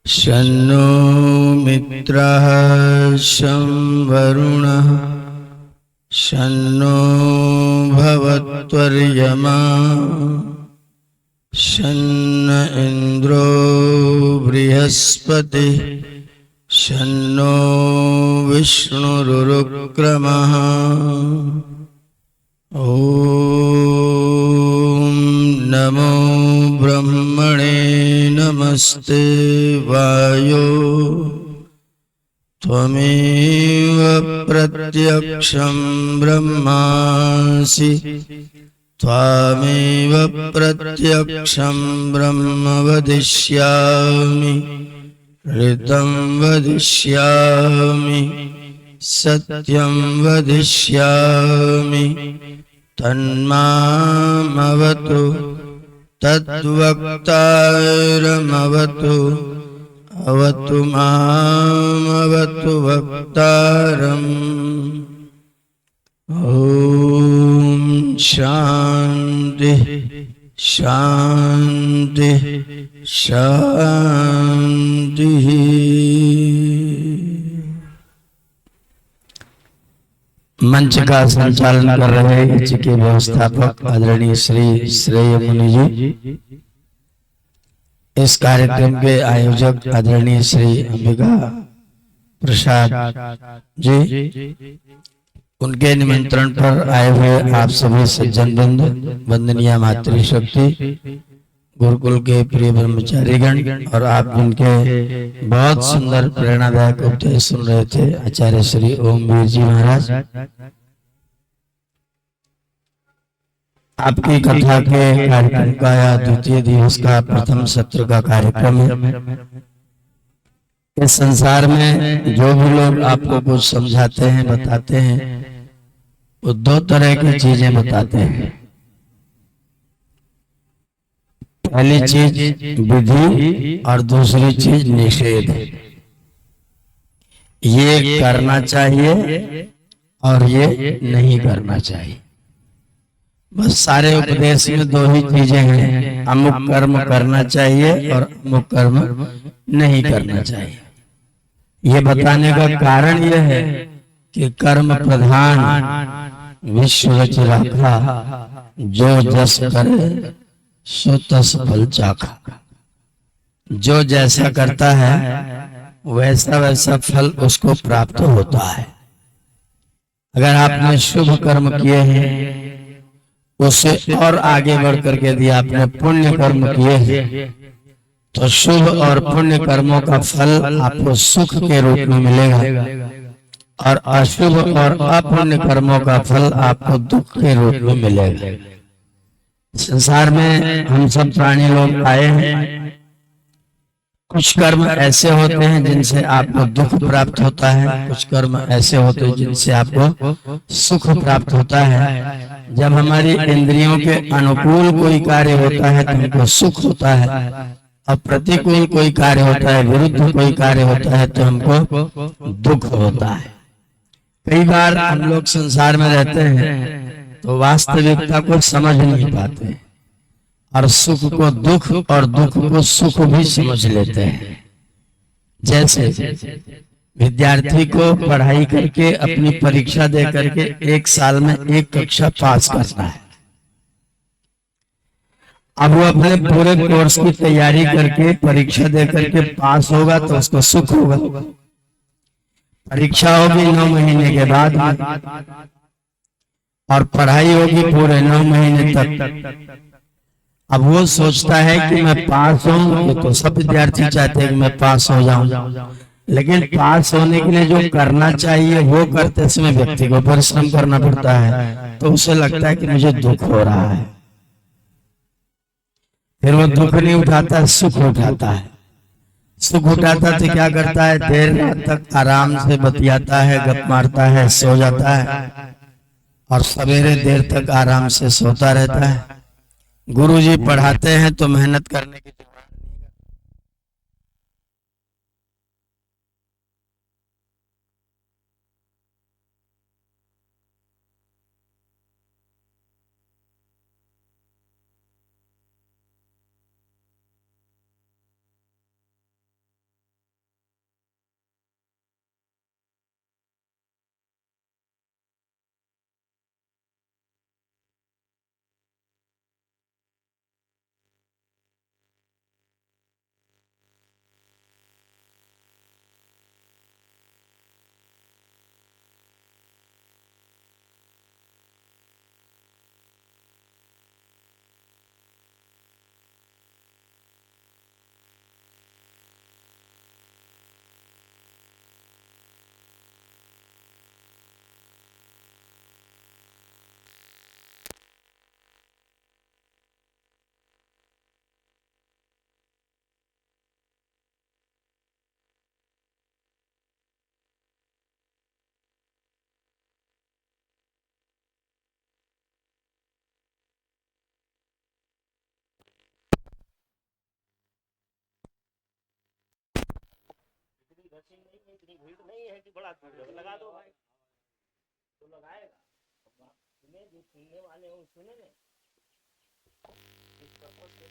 शन्नो मित्रः शं वरुणः शन्नो भवत्वर्यमा शन्न इन्द्रो बृहस्पतिः शन्नो विष्णुरुक्रमः। ॐ नमो ब्रह्मणे नमस्ते वायो त्वमेव प्रत्यक्षं ब्रह्मासि त्वामेव प्रत्यक्षं ब्रह्म वदिष्यामि ऋतं वदिष्यामि सत्यं वदिष्यामि तन्मामवतु तद्वक्तारमवतु अवतु मामवतु वक्तारम्। ॐ शान्ति शान्ति शान्ति। मंच का संचालन कर रहे इस के व्यवस्थापक आदरणीय श्री श्रेय मुनि जी, इस कार्यक्रम के आयोजक आदरणीय श्री अंबिका प्रसाद जी, उनके निमंत्रण पर आए हुए आप सभी सज्जन बंधु, वंदनीय मातृशक्ति, गुरुकुल के प्रिय ब्रह्मचारीगण और आप उनके बहुत सुंदर प्रेरणादायक उपदेश सुन रहे थे आचार्य श्री ओमवीर जी महाराज। आपकी कथा के कार्यक्रम का या द्वितीय दिवस का प्रथम सत्र का कार्यक्रम है। इस संसार में जो भी लोग आपको कुछ समझाते हैं, बताते हैं, वो दो तरह की चीजें बताते हैं। पहली चीज विधि और दूसरी चीज निषेध। ये करना चाहिए और ये नहीं करना चाहिए। बस सारे उपदेश में दो ही चीजें हैं, अमुक कर्म करना चाहिए और अमुक कर्म नहीं करना चाहिए। ये बताने का कारण यह है कि कर्म प्रधान विश्व रच राखा, जो जस करे सो तस फल चाखा। जो जैसा करता है वैसा वैसा फल उसको प्राप्त होता है। अगर आपने शुभ कर्म किए हैं, उससे और आगे बढ़ करके यदि आपने पुण्य कर्म किए हैं, तो शुभ और पुण्य कर्मों का फल आपको सुख के रूप में मिलेगा और अशुभ और अपुण्य कर्मों का फल आपको दुख के रूप में मिलेगा। संसार में हम सब प्राणी लोग आए हैं। कुछ कर्म ऐसे होते हैं जिनसे आपको दुख प्राप्त होता है, कुछ कर्म ऐसे होते हैं जिनसे आपको सुख प्राप्त होता है। जब हमारी इंद्रियों के अनुकूल कोई कार्य होता है तो हमको सुख होता है, और प्रतिकूल कोई कार्य होता है, विरुद्ध कोई कार्य होता है तो हमको दुख होता है। कई बार हम लोग संसार में रहते हैं तो वास्तविकता को समझ नहीं पाते और सुख को दुख और दुख को सुख भी समझ लेते हैं। जैसे विद्यार्थी को पढ़ाई करके अपनी परीक्षा दे करके एक साल में एक कक्षा पास करना है। अब वो अपने पूरे कोर्स की तैयारी करके परीक्षा दे करके पास होगा तो उसको सुख होगा। परीक्षा होगी 9 महीने के बाद और पढ़ाई होगी पूरे 9 महीने तक। अब वो सोचता है कि मैं पास हूं, तो सब विद्यार्थी चाहते हैं कि मैं पास हो जाऊं, लेकिन पास होने के लिए जो करना चाहिए वो करते समय व्यक्ति को परिश्रम करना पड़ता है, तो उसे लगता है कि मुझे दुख हो रहा है। फिर वो दुख नहीं उठाता, सुख उठाता है। सुख उठाता तो क्या करता है, देर रात तक आराम से बतियाता है, गप मारता है, सो जाता है और सवेरे देर तक आराम से सोता रहता है। गुरुजी पढ़ाते हैं तो मेहनत करने की इतनी भीड़ नहीं है कि बड़ा लगा दो भाई, तो लगाएगा। सुने, जो सुनने वाले हो सुने ने, इस पर्पज से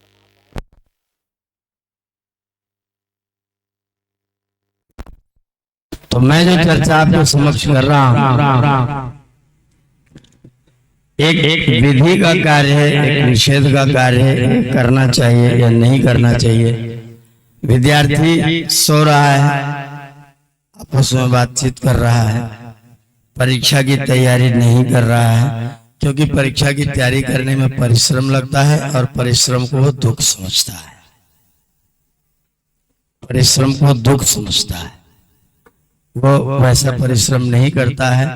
तो मैं जो चर्चा आपके समक्ष कर रहा हूं, एक विधि का कार्य है, एक निषेध का कार्य है, करना चाहिए या नहीं करना चाहिए। विद्यार्थी सो रहा है, आपस में बातचीत कर रहा है, परीक्षा की तैयारी नहीं कर रहा है, क्योंकि परीक्षा की तैयारी करने में परिश्रम लगता है और परिश्रम को वो दुख समझता है, परिश्रम को दुख समझता है। वो वैसा परिश्रम नहीं करता है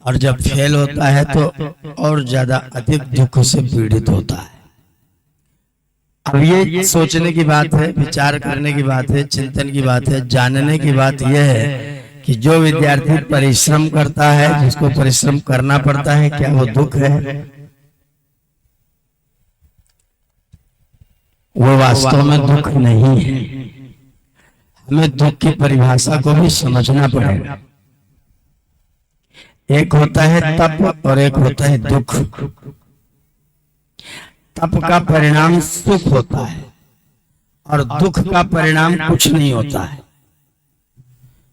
और जब फेल होता है तो और ज्यादा अधिक दुख से पीड़ित होता है। अब ये सोचने की बात है, विचार करने की बात है, चिंतन की बात है, जानने की बात यह है कि जो विद्यार्थी परिश्रम करता है, जिसको परिश्रम करना पड़ता है, क्या वो दुख है? वो वास्तव में दुख नहीं है। हमें दुख की परिभाषा को भी समझना पड़ेगा। एक होता है तप और एक होता है दुख। तप का परिणाम सुख होता है और दुख का परिणाम कुछ नहीं होता है।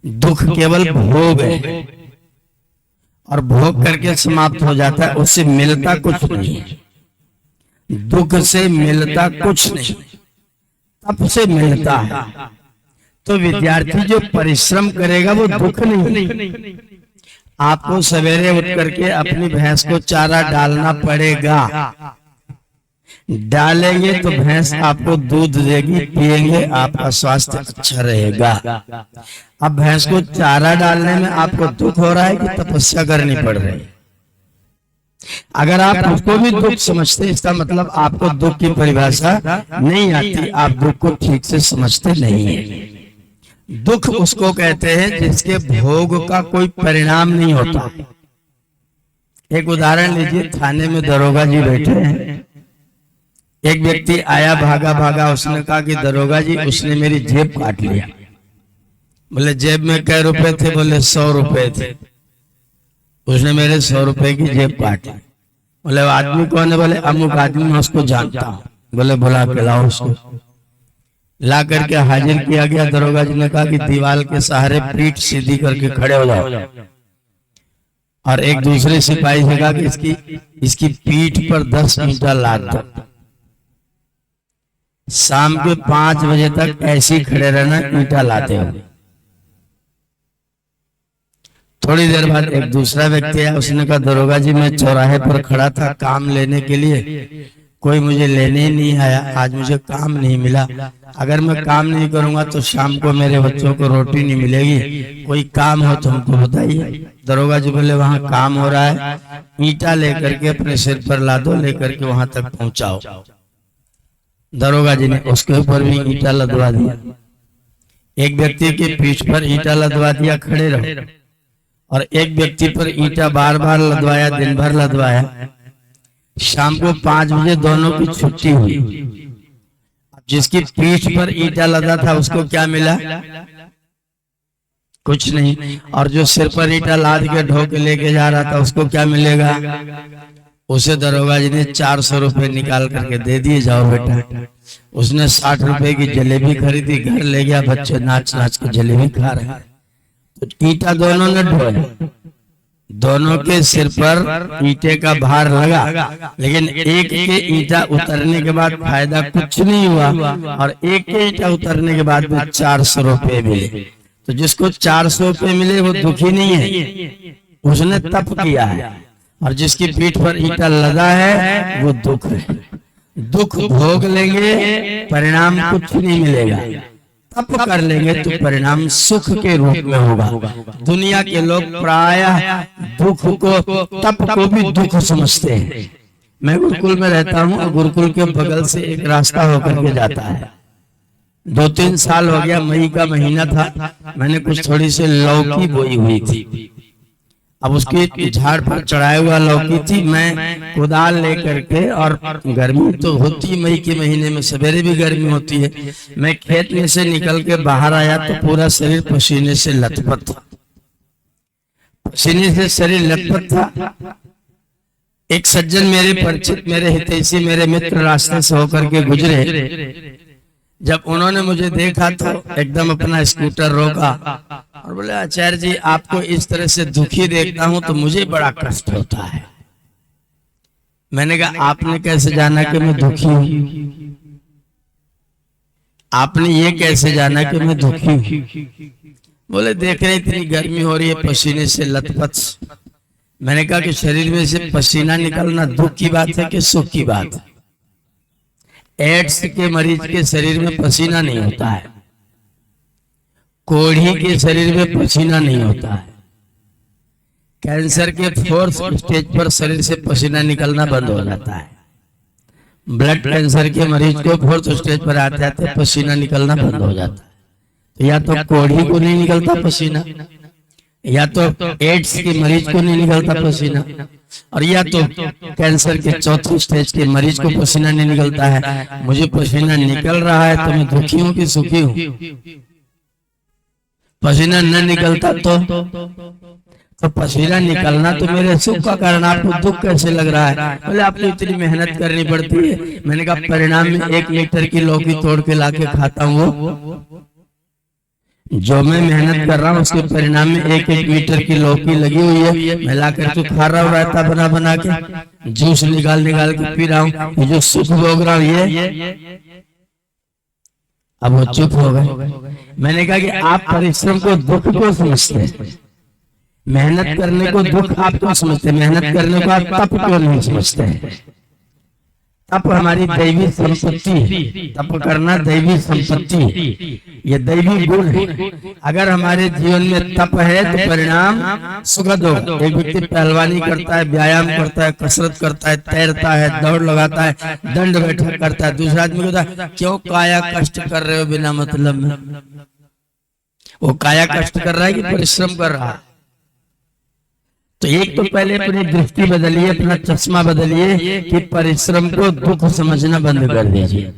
दुख केवल भोग है और भोग करके समाप्त हो जाता है, उससे मिलता कुछ नहीं है। दुख से मिलता कुछ नहीं, तप से मिलता है। तो विद्यार्थी जो परिश्रम करेगा वो दुख नहीं। आपको सवेरे उठ करके अपनी भैंस को चारा डालना पड़ेगा। डालेंगे तो भैंस आपको दूध देगी, पिएंगे, आपका स्वास्थ्य अच्छा रहेगा। अब भैंस को चारा डालने में आपको दुख हो रहा है कि तपस्या करनी पड़ रही है? अगर आप उसको भी दुख समझते, इसका मतलब आपको दुख की परिभाषा नहीं आती, आप दुख को ठीक से समझते नहीं है। दुख उसको कहते हैं जिसके भोग का कोई परिणाम नहीं होता। एक उदाहरण लीजिए, थाने में दरोगा जी बैठे हैं। एक व्यक्ति आया भागा भागा, उसने कहा कि दरोगा जी, उसने मेरी जेब काट लिया। बोले जेब में कै रुपए थे? बोले 100 रुपए थे। उसने मेरे 100 रुपए की जेब काटी। बोले आदमी कौन है? बोले अमुक आदमी, मैं उसको जानता हूँ। बोले बुला के लाओ उसको। ला करके हाजिर किया गया। दरोगा जी ने कहा कि दीवार के सहारे पीठ सीधी करके खड़े हो जाओ। और एक दूसरे सिपाही से कहा कि इसकी पीठ पर 10 ईंटा लाद दो। शाम के 5 बजे तक ऐसे ही खड़े रहना, ईंटा लाते हो। थोड़ी देर बाद एक दूसरा व्यक्ति आया, उसने कहा दरोगा जी, मैं चौराहे पर खड़ा था काम लेने के लिए, कोई मुझे लेने ही नहीं आया, आज मुझे काम नहीं मिला। अगर मैं काम नहीं करूंगा तो शाम को मेरे बच्चों को रोटी नहीं मिलेगी, कोई काम हो तो हमको बताइए। दरोगा जी बोले वहां काम हो रहा है, ईंटा लेकर के अपने सिर पर ला दो, लेकर के वहां तक पहुंचाओ। दरोगा जी ने उसके ऊपर भी ईंटा लदवा दिया। एक व्यक्ति के पीठ पर ईंटा लदवा दिया, खड़े रहो। और एक व्यक्ति पर ईंटा बार बार लदवाया, दिन भर लदवाया। शाम को 5 बजे दोनों की छुट्टी हुई। जिसकी पीठ पर ईंटा लदा था उसको क्या मिला? कुछ नहीं। और जो सिर पर ईंटा लाद के ढो के लेके जा रहा था उसको क्या मिलेगा? उसे दरोगा जी ने 400 रुपए निकाल करके दे दिए, जाओ बेटा। उसने 60 रुपए की जलेबी खरीदी, घर ले गया, बच्चे नाच नाच के जलेबी खा रहे हैं। तो ईंटा दोनों ने ढोया, दोनों के सिर पर ईंटे का भार लगा, लेकिन एक के ईंटा उतरने के बाद फायदा कुछ नहीं हुआ और एक के ईंटा उतरने के बाद में 400 रुपए मिले। तो जिसको 400 रुपए मिले वो दुखी नहीं है, उसने तप किया है। और जिसकी पीठ पर ईंटा लगा है वो दुख है। दुख भोग लेंगे, परिणाम कुछ नहीं मिलेगा। तप कर लेंगे तो परिणाम सुख के रूप में होगा। दुनिया के लोग प्रायः दुख को, तप को भी दुख समझते हैं। मैं गुरुकुल में रहता हूँ और गुरुकुल के बगल से एक रास्ता होकर के जाता है। 2-3 साल हो गया, मई का महीना था, मैंने कुछ थोड़ी सी लौकी बोई हुई थी। अब उसकी झाड़ पर चढ़ाए हुआ लौकी थी, मैं कुदाल लेकर के, और गर्मी तो होती मई के महीने में, सवेरे भी गर्मी होती है, मैं खेत में से निकल के बाहर आया तो पूरा शरीर पसीने से लथपथ था, पसीने से शरीर लथपथ था। एक सज्जन मेरे परिचित, मेरे हितैषी, मेरे मित्र रास्ते से होकर के गुजरे। जब उन्होंने मुझे देखा तो एकदम अपना स्कूटर रोका और बोले, आचार्य जी आपको इस तरह से दुखी देखता हूं तो मुझे बड़ा कष्ट होता है। मैंने कहा आपने कैसे जाना कि मैं दुखी हूं? आपने ये कैसे जाना कि मैं दुखी हूं? बोले देख रहे इतनी गर्मी हो रही है, पसीने से लथपथ। मैंने कहा कि शरीर में से पसीना निकलना दुख की बात है कि सुख की बात है? एड्स के मरीज के शरीर में पसीना नहीं होता है, कोढ़ी के शरीर में पसीना नहीं होता है, कैंसर के 4th स्टेज पर शरीर से पसीना निकलना बंद हो जाता है, ब्लड कैंसर के मरीज को 4th स्टेज पर आते आते पसीना निकलना बंद हो जाता है। तो या तो कोढ़ी को नहीं निकलता पसीना, या तो एड्स के मरीज को नहीं निकलता पसीना, और या तो कैंसर के 4th स्टेज के मरीज को पसीना नहीं निकलता है। मुझे पसीना निकल रहा है तो मैं दुखी हूं कि सुखी हूं? पसीना न निकलता तो पसीना निकलना तो मेरे सुख का कारण, आपको दुख कैसे लग रहा है? बोले आपको इतनी मेहनत करनी पड़ती है। मैंने कहा परिणाम में 1 लीटर की लौकी तोड़ के लाके खाता हूँ, वो जो मैं मेहनत कर रहा हूँ उसके परिणाम में 1-1 लीटर की लौकी लगी हुई है, मैं ला करके खा रहा हूँ, रायता बना बना के, जूस निकाल निकाल के पी रहा हूँ। ये जो सुख भोग रहा हूँ ये, अब वो चुप हो गए। मैंने कहा कि आप परिश्रम को दुख को समझते हैं, मेहनत करने को दुख आप क्यों समझते हैं? मेहनत करने को आप तप क्यों नहीं समझते हैं? तप हमारी दैवी संपत्ति है, तप करना दैवी संपत्ति, ये दैवी गुण है। अगर हमारे जीवन में तप है तो परिणाम सुखद होगा। एक व्यक्ति पहलवानी करता है, व्यायाम करता है, कसरत करता है, तैरता है, दौड़ लगाता है, दंड बैठक करता है, दूसरा आदमी कहता है क्यों काया कष्ट कर रहे हो बिना मतलब में? वो काया कष्ट कर रहा है कि परिश्रम कर रहा है? तो एक तो पहले अपनी दृष्टि बदलिए, अपना चश्मा बदलिए कि परिश्रम को दुख समझना बंद कर दीजिए,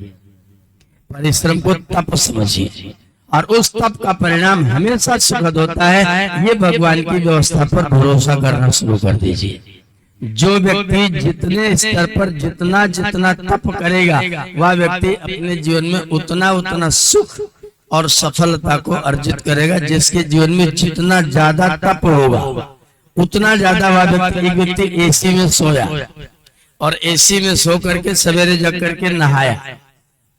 परिश्रम को तप समझिए, और उस तप का परिणाम हमेशा सुखद होता है। ये भगवान की व्यवस्था पर भरोसा करना शुरू कर दीजिए। जो व्यक्ति जितने स्तर पर जितना जितना तप करेगा, वह व्यक्ति अपने जीवन में उतना उतना सुख और सफलता को अर्जित करेगा। जिसके जीवन में जितना ज्यादा तप होगा उतना ज्यादा वह व्यक्ति एसी में सोया और एसी में सो करके सवेरे जग करके नहाया,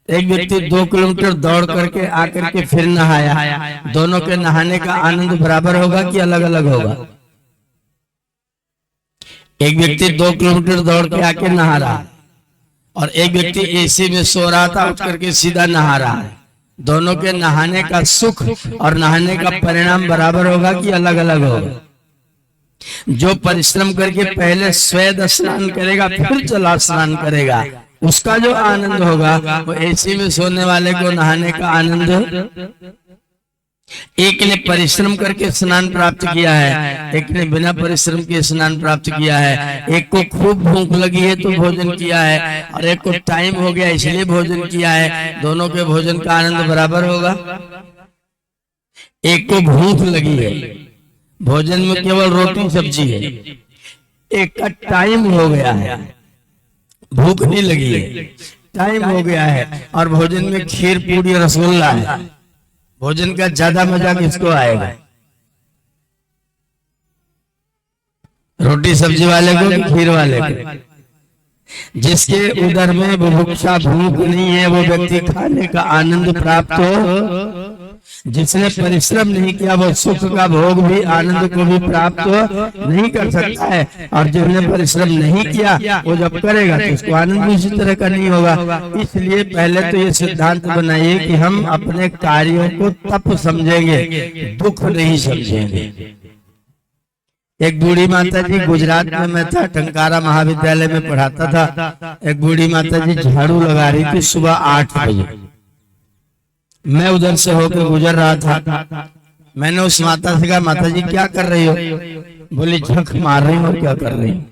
एक व्यक्ति 2 किलोमीटर दौड़ करके आकर के फिर नहाया, दोनों के नहाने का आनंद बराबर होगा कि अलग अलग होगा? एक व्यक्ति 2 किलोमीटर दौड़ के आके नहा रहा है और एक व्यक्ति एसी में सो रहा था उठ करके सीधा नहा रहा है। दोनों के नहाने का सुख और नहाने का परिणाम बराबर होगा कि अलग अलग होगा? जो परिश्रम करके पहले स्वेद स्नान करेगा फिर जला स्नान करेगा, उसका जो आनंद होगा वो एसी में सोने वाले को नहाने का आनंद। एक ने परिश्रम करके स्नान प्राप्त किया है, एक ने बिना परिश्रम के स्नान प्राप्त किया है। एक को खूब भूख लगी है तो भोजन किया है और एक को टाइम हो गया इसलिए भोजन किया है। दोनों के भोजन का आनंद बराबर होगा? एक को भूख लगी है, भोजन में केवल रोटी सब्जी है, एक का टाइम हो गया है, भूख नहीं लगी है, टाइम हो गया है और भोजन में खीर पूरी रसगुल्ला है। भोजन का ज्यादा मजा किसको आएगा? रोटी सब्जी वाले को कि खीर वाले को? जिसके उदर में बुभुक्षा भूख नहीं है वो व्यक्ति खाने का आनंद प्राप्त हो। जिसने परिश्रम नहीं किया वो सुख का भोग भी आनंद को भी प्राप्त नहीं कर सकता है, और जिसने परिश्रम नहीं किया वो जब करेगा तो उसको आनंद भी इसी तरह का नहीं होगा। इसलिए पहले तो ये सिद्धांत बनाइए कि हम अपने कार्यों को तप समझेंगे, दुख नहीं समझेंगे। एक बूढ़ी माता जी, गुजरात में मैं था, टंकारा महाविद्यालय में पढ़ाता था। एक बूढ़ी माता जी झाड़ू लगा रही थी सुबह 8 बजे। मैं उधर से होकर गुजर रहा था। मैंने उस माता से कहा माता जी क्या कर रही हो? बोली झक मार रही हूँ और क्या कर रही हूँ।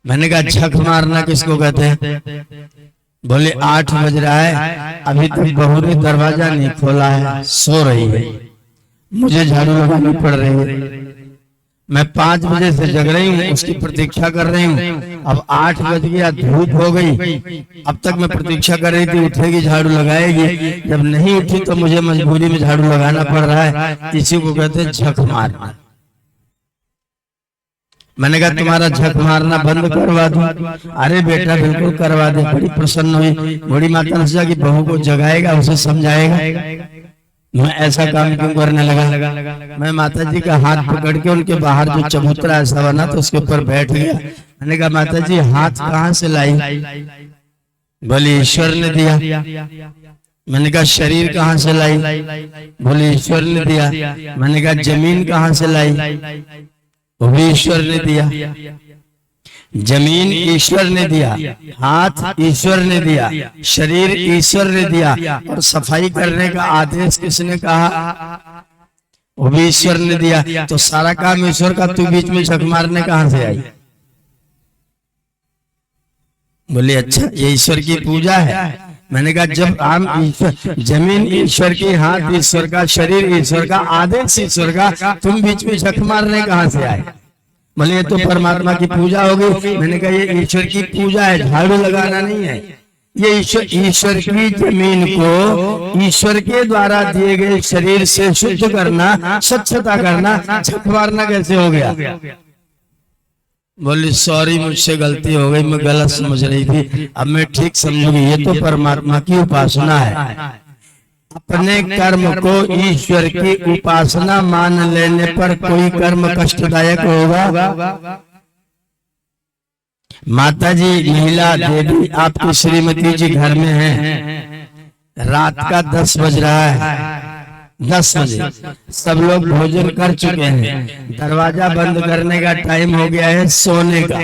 मैंने कहा झक मारना किसको कहते हैं? बोले 8 बज रहा है, अभी तक बहू ने दरवाजा नहीं खोला है, सो रही है, मुझे झाड़ू लगानी पड़ रही है। मैं 5 बजे से जग रही हूँ, उसकी प्रतीक्षा कर रही हूँ। अब 8 बज गया, धूप हो गई, अब तक मैं प्रतीक्षा कर रही थी उठेगी झाड़ू लगाएगी, जब नहीं उठी तो मुझे मजबूरी में झाड़ू लगाना पड़ रहा है। इसी को कहते हैं झक मारना। मैंने कहा तुम्हारा झक मारना बंद करवा दूं? अरे बेटा बिल्कुल करवा दे। बड़ी प्रसन्न हुई। बड़ी माता ने सोचा कि बहू को जगाएगा, उसे समझाएगा, मैं ऐसा काम क्यों करने लगा। मैं माता जी का हाथ पकड़ के उनके बाहर जो चबूतरा ऐसा बना तो उसके ऊपर बैठ गया। मैंने कहा माता जी हाथ कहाँ से लाई? बोली ईश्वर ने दिया। मैंने कहा शरीर कहाँ से लाई? बोली ईश्वर ने दिया। मैंने कहा जमीन कहाँ से लाई? वो भी ईश्वर ने दिया। जमीन ईश्वर ने दिया, हाथ ईश्वर ने दिया, शरीर ईश्वर ने दिया, और सफाई करने का आदेश किसने कहा? वो भी ईश्वर ने दिया। तो सारा काम ईश्वर का, तू बीच में झक मारने कहां से आई? बोले अच्छा ये ईश्वर की पूजा है। मैंने कहा जब हम ईश्वर, जमीन ईश्वर की, हाथ ईश्वर का, शरीर ईश्वर का, आदेश ईश्वर का, तुम बीच में झक मारने कहां से आए? बोले ये तो परमात्मा की पूजा होगी। मैंने कहा ये ईश्वर की पूजा है, झाड़ू लगाना नहीं है। ये ईश्वर की जमीन को ईश्वर के द्वारा दिए गए शरीर से शुद्ध करना, स्वच्छता करना, झक मारना कैसे हो गया? बोली सॉरी मुझसे गलती हो गई, मैं गलत समझ रही थी, अब मैं ठीक समझूंगी। ये तो परमात्मा की उपासना है। अपने कर्म को ईश्वर की उपासना मान लेने पर कोई कर्म कष्टदायक होगा? माता जी महिला देवी आपकी श्रीमती जी घर में है, रात का 10 बज रहा है, 10 बजे सब लोग भोजन कर चुके हैं, दरवाजा बंद करने का टाइम हो गया है सोने का।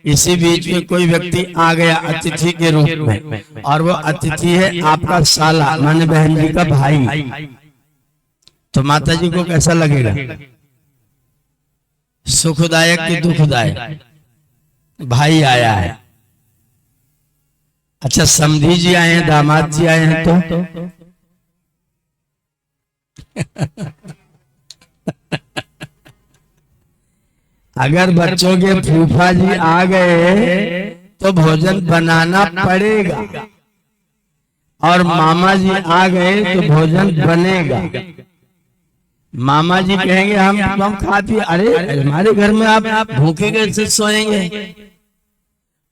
इसी बीच में कोई व्यक्ति आ गया अतिथि के रूप में, और वो अतिथि है आपका साला, माने बहन जी का भाई। तो माता जी को कैसा लगेगा? सुखदायक कि दुखदायक? भाई आया है। अच्छा समधी जी आए हैं, दामाद जी आए हैं तो अगर बच्चों के फूफा जी आ गए तो भोजन बनाना पड़ेगा, और मामा जी आ गए तो भोजन बनेगा। मामा जी कहेंगे हम खा पी, अरे हमारे घर में आप भूखे कैसे सोएंगे?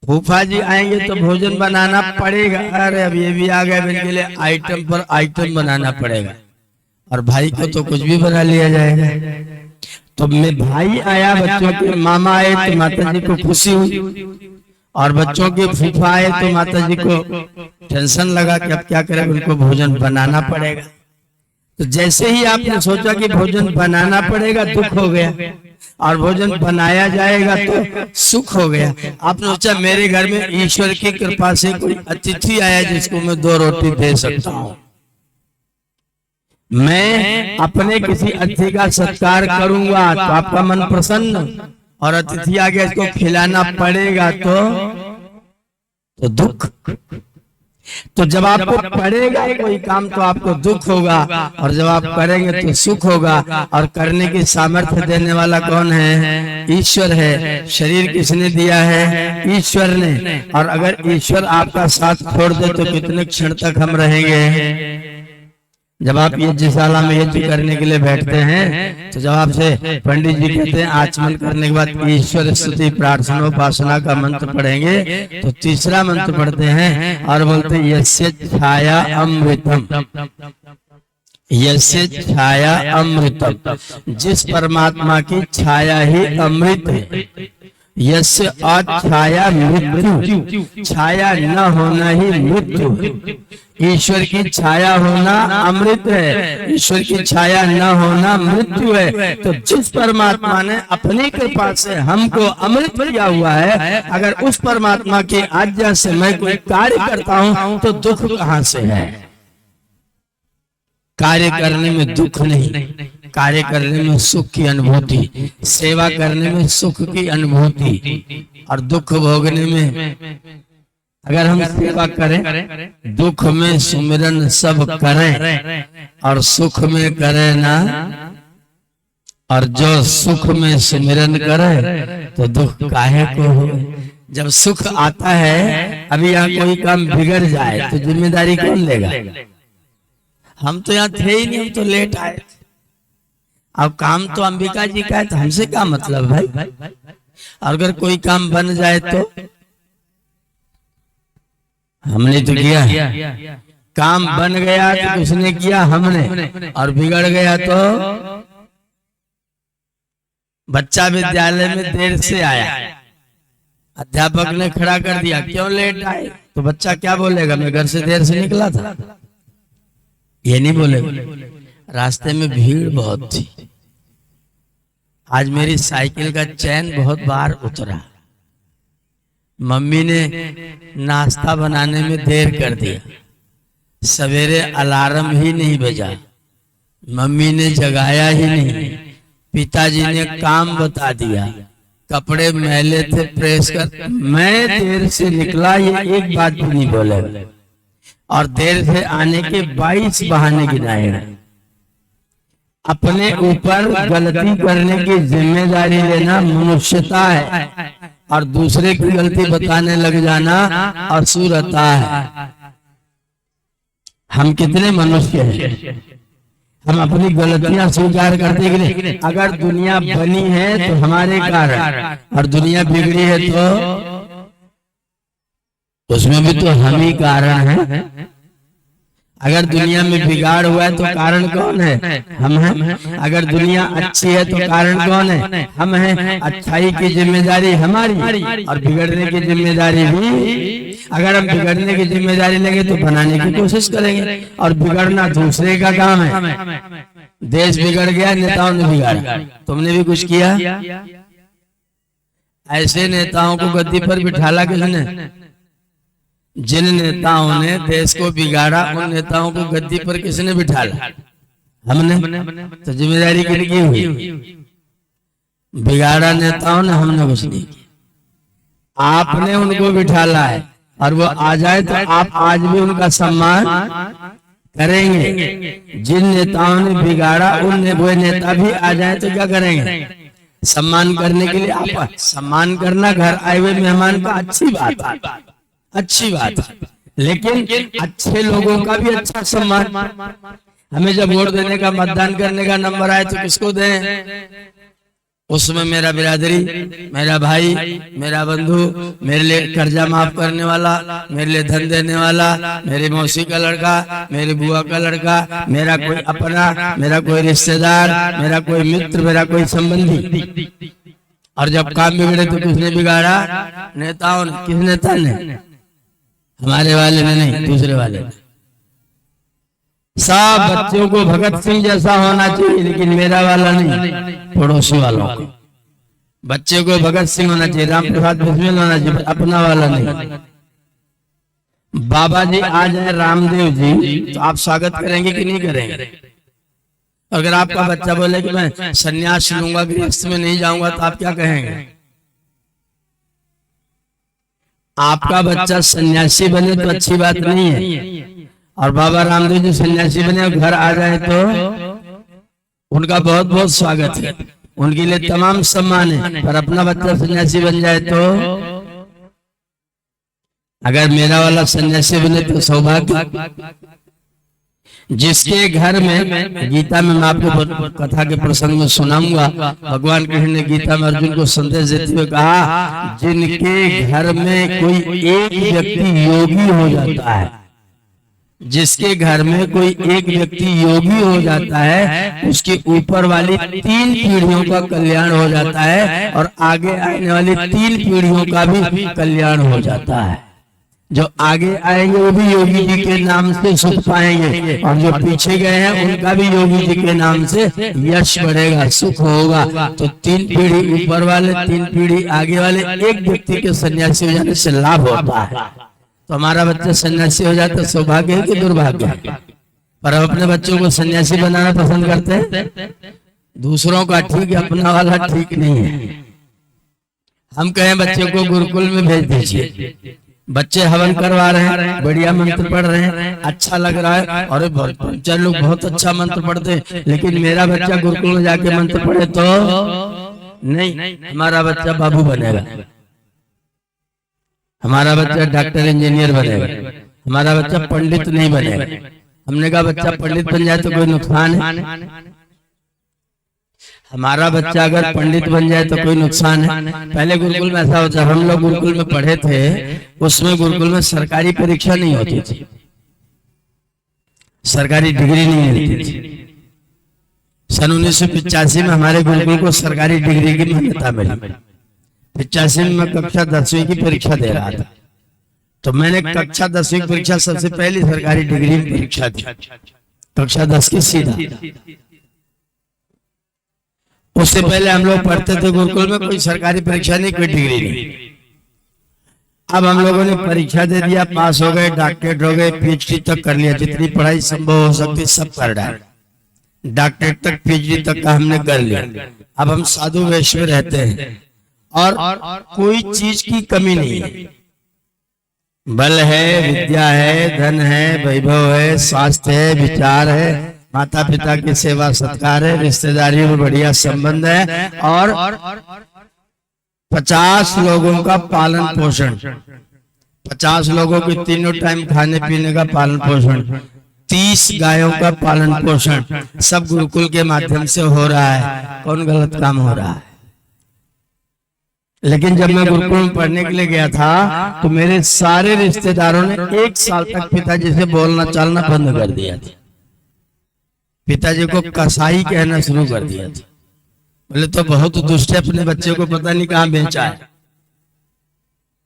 फूफा जी आएंगे तो भोजन बनाना पड़ेगा। अरे अब ये भी आ गए, इनके लिए आइटम पर आइटम बनाना पड़ेगा, और भाई को तो कुछ भी बना लिया जाएगा। तो मैं भाई आया, बच्चों के मामा आए तो माता जी को खुशी हुई, और बच्चों के फूफा आए तो माता जी को टेंशन लगा कि अब क्या करें, उनको भोजन बनाना पड़ेगा। तो जैसे ही आपने सोचा कि भोजन बनाना पड़ेगा, दुख हो गया, और भोजन बनाया जाएगा तो सुख हो गया। आपने सोचा मेरे घर में ईश्वर की कृपा से कोई अतिथि आया जिसको मैं 2 रोटी दे सकता हूँ, मैं अपने किसी अतिथि का सत्कार करूंगा तो आपका मन प्रसन्न, और अतिथि आ गया इसको खिलाना पड़ेगा तो दुख। तो जब आपको पड़ेगा कोई काम तो आपको दुख होगा, और जब आप करेंगे तो सुख होगा। और करने की सामर्थ्य देने वाला कौन है? ईश्वर है। शरीर किसने दिया है? ईश्वर ने। और अगर ईश्वर आपका साथ छोड़ दे तो कितने क्षण तक हम रहेंगे? जब आप यज्ञशाला में यज्ञ करने के लिए बैठते हैं तो जब आपसे पंडित जी कहते हैं आचमन करने के बाद ईश्वर स्तुति प्रार्थना उपासना का मंत्र पढ़ेंगे, तो तीसरा मंत्र पढ़ते हैं और बोलते हैं यस्य छाया अमृतम, यस्य छाया अमृतम, जिस परमात्मा की छाया ही अमृत है। यस्य अछाया मृत्यु, छाया न होना ही मृत्यु है। ईश्वर की छाया होना अमृत है, ईश्वर की छाया न होना मृत्यु है। तो जिस परमात्मा ने अपनी कृपा से हमको अमृत किया हुआ है, अगर उस परमात्मा की आज्ञा से मैं कोई कार्य करता हूं तो दुख कहां से है? कार्य करने में दुख नहीं, कार्य करने में सुख की अनुभूति, सेवा करने में सुख की अनुभूति, और दुख भोगने में अगर हम सेवा करें, दुख में सुमिरन सब करें और सुख में करें ना, और जो सुख में सुमिरन करे तो दुख काहे को हो। जब सुख आता है, अभी यहाँ कोई काम बिगड़ जाए तो जिम्मेदारी कौन लेगा? हम तो यहाँ थे ही नहीं, हम तो लेट आए। अब काम तो अंबिका जी का है, तो हमसे क्या मतलब भाई? अगर कोई काम बन जाए तो हमने तो किया, काम बन गया तो किसने किया? हमने। और बिगड़ गया तो बच्चा विद्यालय में देर से आया, अध्यापक ने खड़ा कर दिया, क्यों लेट आए? तो बच्चा क्या बोलेगा? मैं घर से देर से निकला था। ये नहीं बोलेगा। रास्ते में भीड़ बहुत थी, आज मेरी साइकिल का चैन बहुत बार उतरा, मम्मी ने नाश्ता बनाने में देर कर दिया, सवेरे अलार्म ही नहीं बजा, मम्मी ने जगाया ही नहीं, पिताजी ने काम बता दिया, कपड़े मैले थे प्रेस कर, मैं देर से निकला, ये एक बात भी नहीं बोलेगा। और देर से आने के 22 बहाने गिनाएगा। अपने ऊपर गलती करने की जिम्मेदारी लेना मनुष्यता है, और दूसरे की गलती बताने लग जाना असुरता है। हम कितने मनुष्य हैं, हम अपनी गलतियां स्वीकार करते कि नहीं? अगर दुनिया बनी है तो हमारे कारण, और दुनिया बिगड़ी है तो उसमें भी तो हम ही कारण हैं। अगर दुनिया में बिगाड़ हुआ है तो कारण कौन है? हम हैं। अगर दुनिया अच्छी है तो कारण कौन है? हम हैं। अच्छाई की जिम्मेदारी हमारी, और बिगड़ने की जिम्मेदारी भी। अगर हम बिगड़ने की जिम्मेदारी लेंगे तो बनाने की कोशिश करेंगे, और बिगड़ना दूसरे का काम है। देश बिगड़ गया, नेताओं ने बिगाड़ा, तुमने भी कुछ किया। ऐसे नेताओं को गद्दी पर बिठाला किसने? जिन नेताओं ने देश को बिगाड़ा, उन नेताओं को गद्दी पर किसने बिठाला? हमने। तो जिम्मेदारी किसकी हुई? बिगाड़ा नेताओं ने, हमने कुछ नहीं किया। आपने उनको बिठाला है, और वो आ जाए तो आप आज भी उनका सम्मान करेंगे। जिन नेताओं ने बिगाड़ा, उन वो नेता भी आ जाए तो क्या करेंगे? सम्मान करने के लिए। आप सम्मान करना घर आए हुए मेहमान का अच्छी बात है, अच्छी बात है, लेकिन अच्छे लोगों का भी अच्छा सम्मान। हमें जब वोट देने का, मतदान करने का नंबर आए तो किसको दें? उसमें मेरा बिरादरी, मेरा भाई, मेरा बंधु, मेरे लिए कर्जा माफ करने वाला, मेरे लिए धन देने वाला, मेरी मौसी का लड़का, मेरी बुआ का लड़का, मेरा कोई अपना, मेरा कोई रिश्तेदार, मेरा कोई मित्र, मेरा कोई संबंधी। और जब काम बिगड़े तो किसने बिगाड़ा? नेताओं ने। किस नेता ने? हमारे वाले ने नहीं, दूसरे वाले ने। सब बच्चों को भगत सिंह जैसा होना चाहिए, लेकिन मेरा वाला नहीं, पड़ोसी वालों को। बच्चे को भगत सिंह होना चाहिए, राम प्रसाद बिस्मिल होना चाहिए, अपना वाला नहीं। बाबा जी आ जाए रामदेव जी तो आप स्वागत करेंगे कि नहीं करेंगे? अगर आपका बच्चा बोले कि मैं सन्यास लूंगा, गृहस्थ में नहीं जाऊंगा, तो आप क्या कहेंगे? आपका बच्चा सन्यासी बने तो अच्छी बात नहीं है, और बाबा रामदेव जी सन्यासी बने और घर आ जाए तो उनका बहुत बहुत स्वागत है, उनके लिए तमाम सम्मान है। पर अपना बच्चा सन्यासी बन जाए तो, अगर मेरा वाला सन्यासी बने तो सौभाग्य। जिसके घर में, गीता में मैं आपको कथा के प्रसंग में सुनाऊंगा, भगवान कृष्ण ने गीता में अर्जुन को संदेश देते हुए कहा, जिनके घर में कोई एक व्यक्ति योगी हो जाता है, जिसके घर में कोई एक व्यक्ति योगी हो जाता है, उसके ऊपर वाली 3 पीढ़ियों का कल्याण हो जाता है, और आगे आने वाली 3 पीढ़ियों का भी कल्याण हो जाता है। जो आगे आएंगे वो भी योगी जी के नाम से सुख पाएंगे, और जो पीछे गए हैं उनका भी योगी जी के नाम से यश बढ़ेगा, सुख होगा। तो 3 पीढ़ी ऊपर वाले, 3 पीढ़ी आगे वाले, एक व्यक्ति के सन्यासी हो जाने से लाभ होता है। तो हमारा बच्चा सन्यासी हो जाता, सौभाग्य है कि दुर्भाग्य है? पर हम अपने बच्चों को सन्यासी बनाना पसंद करते हैं। दूसरों का ठीक है, अपना वाला ठीक नहीं है। हम कहें बच्चे को गुरुकुल में भेज दीजिए, बच्चे हवन करवा रहे हैं, बढ़िया मंत्र पढ़ रहे हैं, अच्छा लग रहा है, और बच्चा लोग बहुत अच्छा मंत्र पढ़ते हैं, लेकिन मेरा बच्चा गुरुकुल में जाके मंत्र पढ़े तो नहीं, हमारा बच्चा बाबू बनेगा, हमारा बच्चा डॉक्टर इंजीनियर बनेगा, हमारा बच्चा पंडित नहीं बनेगा। हमने कहा बच्चा पंडित बन जाए तो कोई नुकसान है? हमारा बच्चा अगर पंडित बन जाए तो कोई नुकसान है? पहले गुरुकुल में ऐसा होता, हम लोग गुरुकुल में पढ़े थे, उसमें गुरुकुल में सरकारी परीक्षा नहीं होती थी, सरकारी डिग्री नहीं मिलती थी। सन 1985 में हमारे गुरुकुल को सरकारी डिग्री की मान्यता मिली। 85 में कक्षा 10वीं की परीक्षा दे रहा था, तो मैंने कक्षा 10वीं की परीक्षा सबसे पहली सरकारी डिग्री में परीक्षा दी, कक्षा 10 की सीधा। उससे पहले हम लोग पढ़ते थे गुरुकुल में, कोई सरकारी परीक्षा नहीं, कोई डिग्री नहीं। अब हम लोगों ने परीक्षा दे दिया, पास हो गए, डॉक्टरेट हो गए, पीएचडी तक कर लिया, जितनी पढ़ाई संभव हो सकती सब कर डाल, डॉक्टरेट तक पीएचडी तक का हमने कर लिया। अब हम साधु वेश में रहते हैं और कोई चीज की कमी नहीं है, बल है, विद्या है, धन है, वैभव है, स्वास्थ्य है, विचार है, माता पिता की सेवा सत्कार है, रिश्तेदारी में बढ़िया संबंध है, और 50 लोगों का पालन पोषण, 50 लोगों के तीनों टाइम खाने पीने का पालन पोषण, 30 गायों का पालन पोषण, सब गुरुकुल के माध्यम से हो रहा है। कौन गलत काम हो रहा है? लेकिन जब मैं गुरुकुल में पढ़ने के लिए गया था तो मेरे सारे रिश्तेदारों ने 1 साल तक पिताजी से बोलना चालना बंद कर दिया था, पिताजी को कसाई कहना शुरू कर दिया था। बोले तो बहुत दुष्ट है, अपने बच्चे को पता नहीं कहाँ बेचा है।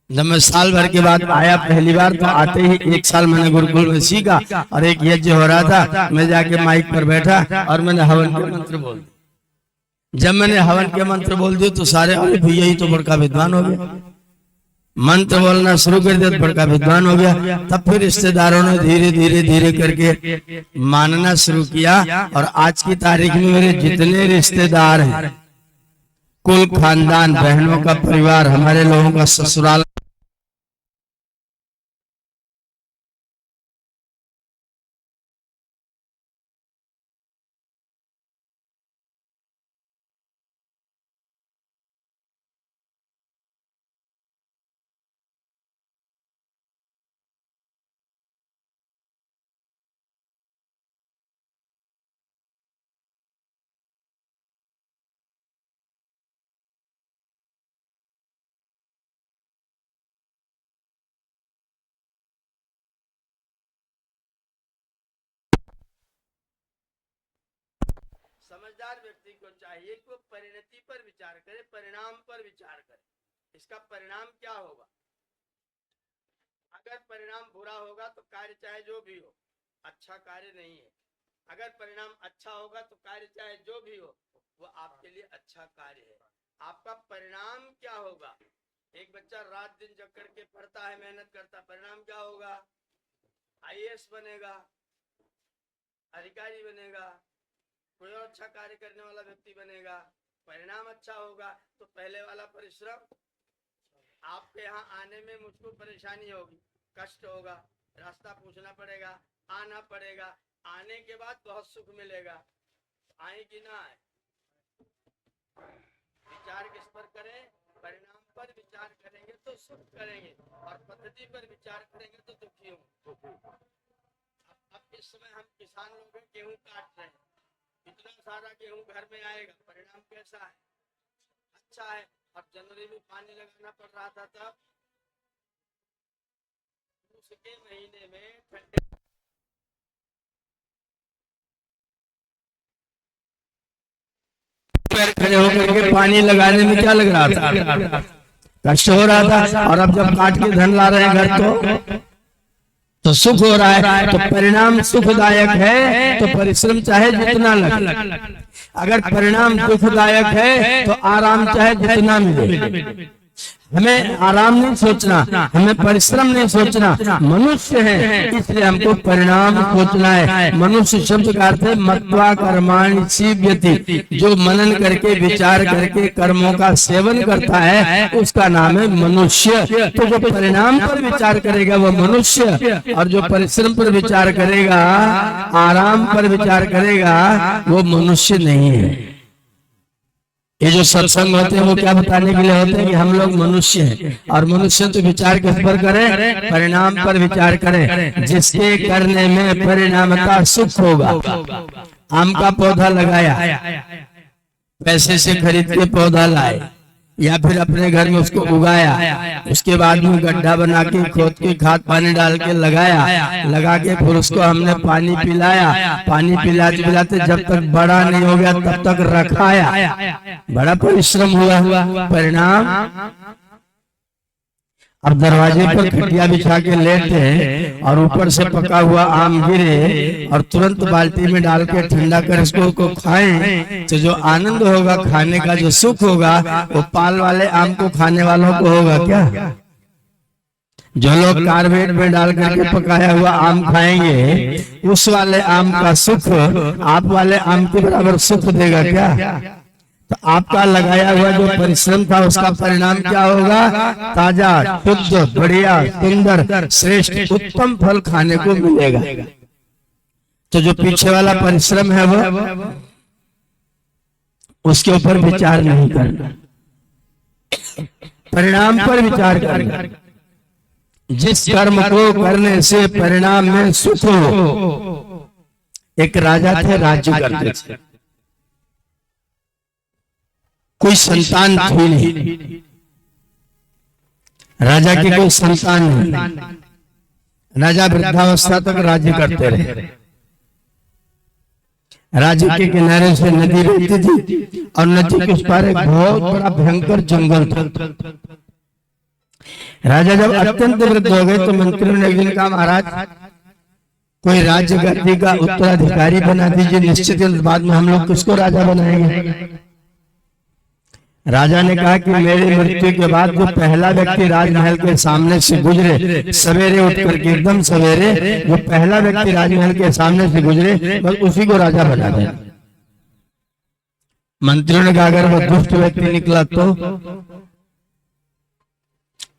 जब मैं साल भर के बाद आया पहली बार, तो आते ही 1 साल मैंने गुरुकुल में सीखा, और एक यज्ञ हो रहा था, मैं जाके माइक पर बैठा और मैंने हवन के मंत्र बोल दिए। जब मैंने हवन के मंत्र बोल दिए तो सारे, अरे भैया ये तो बड़का विद्वान हो गया, मंत्र बोलना शुरू कर दिया तो बड़का विद्वान हो गया। तब फिर रिश्तेदारों ने धीरे धीरे धीरे करके मानना शुरू किया, और आज की तारीख में मेरे जितने रिश्तेदार हैं, कुल खानदान, बहनों का परिवार, हमारे लोगों का ससुराल, समझदार व्यक्ति को चाहिए कि वो परिणति पर विचार करे, परिणाम पर विचार करे। इसका परिणाम क्या होगा? अगर परिणाम बुरा होगा तो कार्य चाहे जो भी हो अच्छा कार्य नहीं है। अगर परिणाम अच्छा होगा तो कार्य चाहे जो भी हो वो आपके लिए अच्छा कार्य है। आपका परिणाम क्या होगा? एक बच्चा रात दिन जग करके पढ़ता है, मेहनत करता, परिणाम क्या होगा? आईएएस बनेगा, अधिकारी बनेगा, कोई और अच्छा कार्य करने वाला व्यक्ति बनेगा। परिणाम अच्छा होगा तो पहले वाला परिश्रम, आपके यहाँ आने में मुझको परेशानी होगी, कष्ट होगा, रास्ता पूछना पड़ेगा, आना पड़ेगा, आने के बाद बहुत सुख मिलेगा। आए कि ना आए? विचार किस पर करें? परिणाम पर विचार करेंगे तो सुख करेंगे, और पद्धति पर विचार करेंगे तो दुखी होंगे। अब इस समय हम किसान लोग गेहूं काट रहे हैं, इतना सारा गेहूं घर में आएगा, परिणाम कैसा है? अच्छा है। अब जनवरी में पानी लगाना पड़ रहा था, तब उसके महीने में ठंडे खड़े होकर के पानी लगाने में क्या लग रहा था? कष्ट हो रहा था। और अब जब काट के धन ला रहे हैं घर तो सुख हो रहा है। तो परिणाम सुखदायक है तो परिश्रम चाहे जितना लगे, अगर परिणाम दुखदायक है तो आराम चाहे जितना मिले। हमें आराम नहीं सोचना, हमें परिश्रम नहीं सोचना। मनुष्य है इसलिए हमको परिणाम सोचना है। मनुष्य शब्द का अर्थ है मत्वा कर्माणि सीव्यति, जो मनन करके विचार करके कर्मों का सेवन करता है उसका नाम है मनुष्य। तो जो परिणाम पर विचार करेगा वो मनुष्य, और जो परिश्रम पर विचार करेगा, आराम पर विचार करेगा, वो मनुष्य नहीं है। ये जो सत्संग होते हैं वो क्या बताने के लिए होते हैं कि हम लोग मनुष्य हैं, और मनुष्य तो विचार किस पर करें? परिणाम पर विचार करें। जिसके करने में परिणाम का सुख होगा। आम का पौधा लगाया, पैसे से खरीद के पौधा लाए, या फिर अपने घर में उसको उगाया, उसके बाद में गड्ढा बना के खोद के खाद पानी डाल के लगाया, लगा के फिर उसको हमने पानी पिलाया, पानी पिलाते पिलाते जब तक बड़ा नहीं हो गया तब तक रखाया, बड़ा परिश्रम हुआ। परिणाम अब दरवाजे पर खटिया बिछा के लेटे और ऊपर से पका हुआ आम गिरे और तुरंत बाल्टी में डाल के ठंडा कर इसको खाएं, तो जो आनंद होगा, खाने का जो सुख होगा, वो पाल वाले आम को खाने वालों को होगा क्या? जो लोग कार्बेट में डाल करके पकाया हुआ आम खाएंगे, उस वाले आम का सुख आप वाले आम के बराबर सुख देगा क्या? तो आपका लगाया हुआ जो परिश्रम था उसका परिणाम क्या होगा? ताजा, शुद्ध, बढ़िया, सुंदर, श्रेष्ठ, उत्तम फल खाने को मिलेगा। तो जो पीछे वाला परिश्रम है वो उसके ऊपर विचार नहीं करना, परिणाम पर विचार करना। जिस कर्म को करने से परिणाम में सुख हो। एक राजा थे, राज्य करते थे, कोई संतान थी नहीं, राजा की कोई संतान नहीं। राजा वृद्धावस्था तक राज्य करते रहे। राज्य के किनारे से नदी बहती थी और नदी के उस पार एक बहुत बड़ा भयंकर जंगल था। राजा जब अत्यंत वृद्ध हो गए तो मंत्रियों ने एक दिन कहा, महाराज कोई राज्य गद्दी का उत्तराधिकारी बना दीजिए, निश्चित बाद में हम लोग किसको राजा बनाएंगे। राजा ने कहा कि मेरी मृत्यु के बाद जो पहला व्यक्ति राजमहल के सामने से गुजरे, सवेरे उठ करके एकदम सवेरे जो पहला व्यक्ति राजमहल के सामने से गुजरे, बस उसी को राजा बना दे। मंत्रियों ने कहा अगर वो दुष्ट व्यक्ति निकला तो?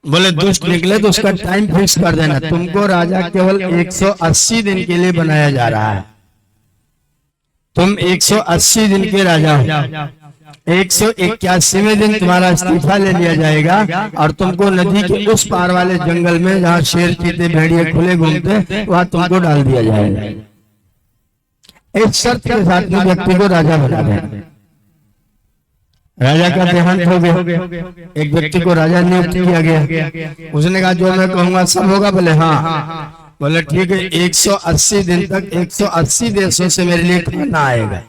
बोले दुष्ट निकले तो उसका टाइम फिक्स कर देना, तुमको राजा केवल 180 दिन के लिए बनाया जा रहा है, तुम 180 दिन के राजा हो। 181वें दिन तुम्हारा इस्तीफा ले लिया जाएगा और तुमको नदी के उस पार वाले जंगल में जहाँ शेर, चीते, भेड़िए खुले घूमते, वहां तुमको डाल दिया जाएगा। एक शर्त के साथ में व्यक्ति को राजा बना देना। राजा का देहांत हो गया, एक व्यक्ति को राजा नियुक्त किया गया। उसने कहा जो मैं कहूंगा सब होगा। बोले हाँ। बोले ठीक है, 180 दिन तक 180 देशों से मेरे लिए खाना आएगा।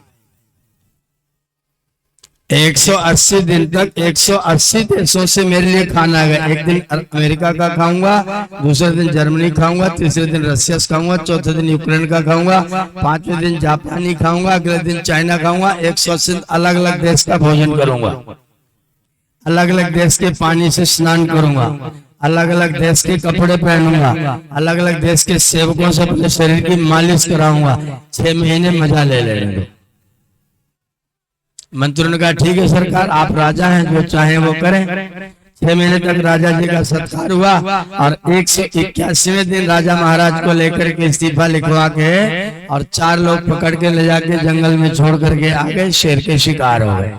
180 दिन तक 180 देशों से मेरे लिए खाना आएगा। एक दिन अमेरिका का खाऊंगा, दूसरे दिन जर्मनी खाऊंगा, तीसरे दिन रशिया खाऊंगा, चौथे दिन यूक्रेन का खाऊंगा, पांचवें दिन जापानी खाऊंगा, अगले दिन चाइना खाऊंगा। 180 अलग अलग देश का भोजन करूंगा, अलग अलग देश के पानी से स्नान करूंगा, अलग अलग देश के कपड़े पहनूंगा, अलग अलग देश के सेवकों से अपने शरीर की मालिश कराऊंगा। 6 महीने मजा ले लेंगे। मंत्रियों ने कहा ठीक है सरकार, आप राजा हैं, जो चाहे वो करें। 6 महीने तक राजा जी का सत्कार हुआ और 181वें दिन राजा महाराज को लेकर के इस्तीफा लिखवा के और 4 लोग पकड़ के ले जाके जंगल में छोड़ करके आ गए, शेर के शिकार हो गए।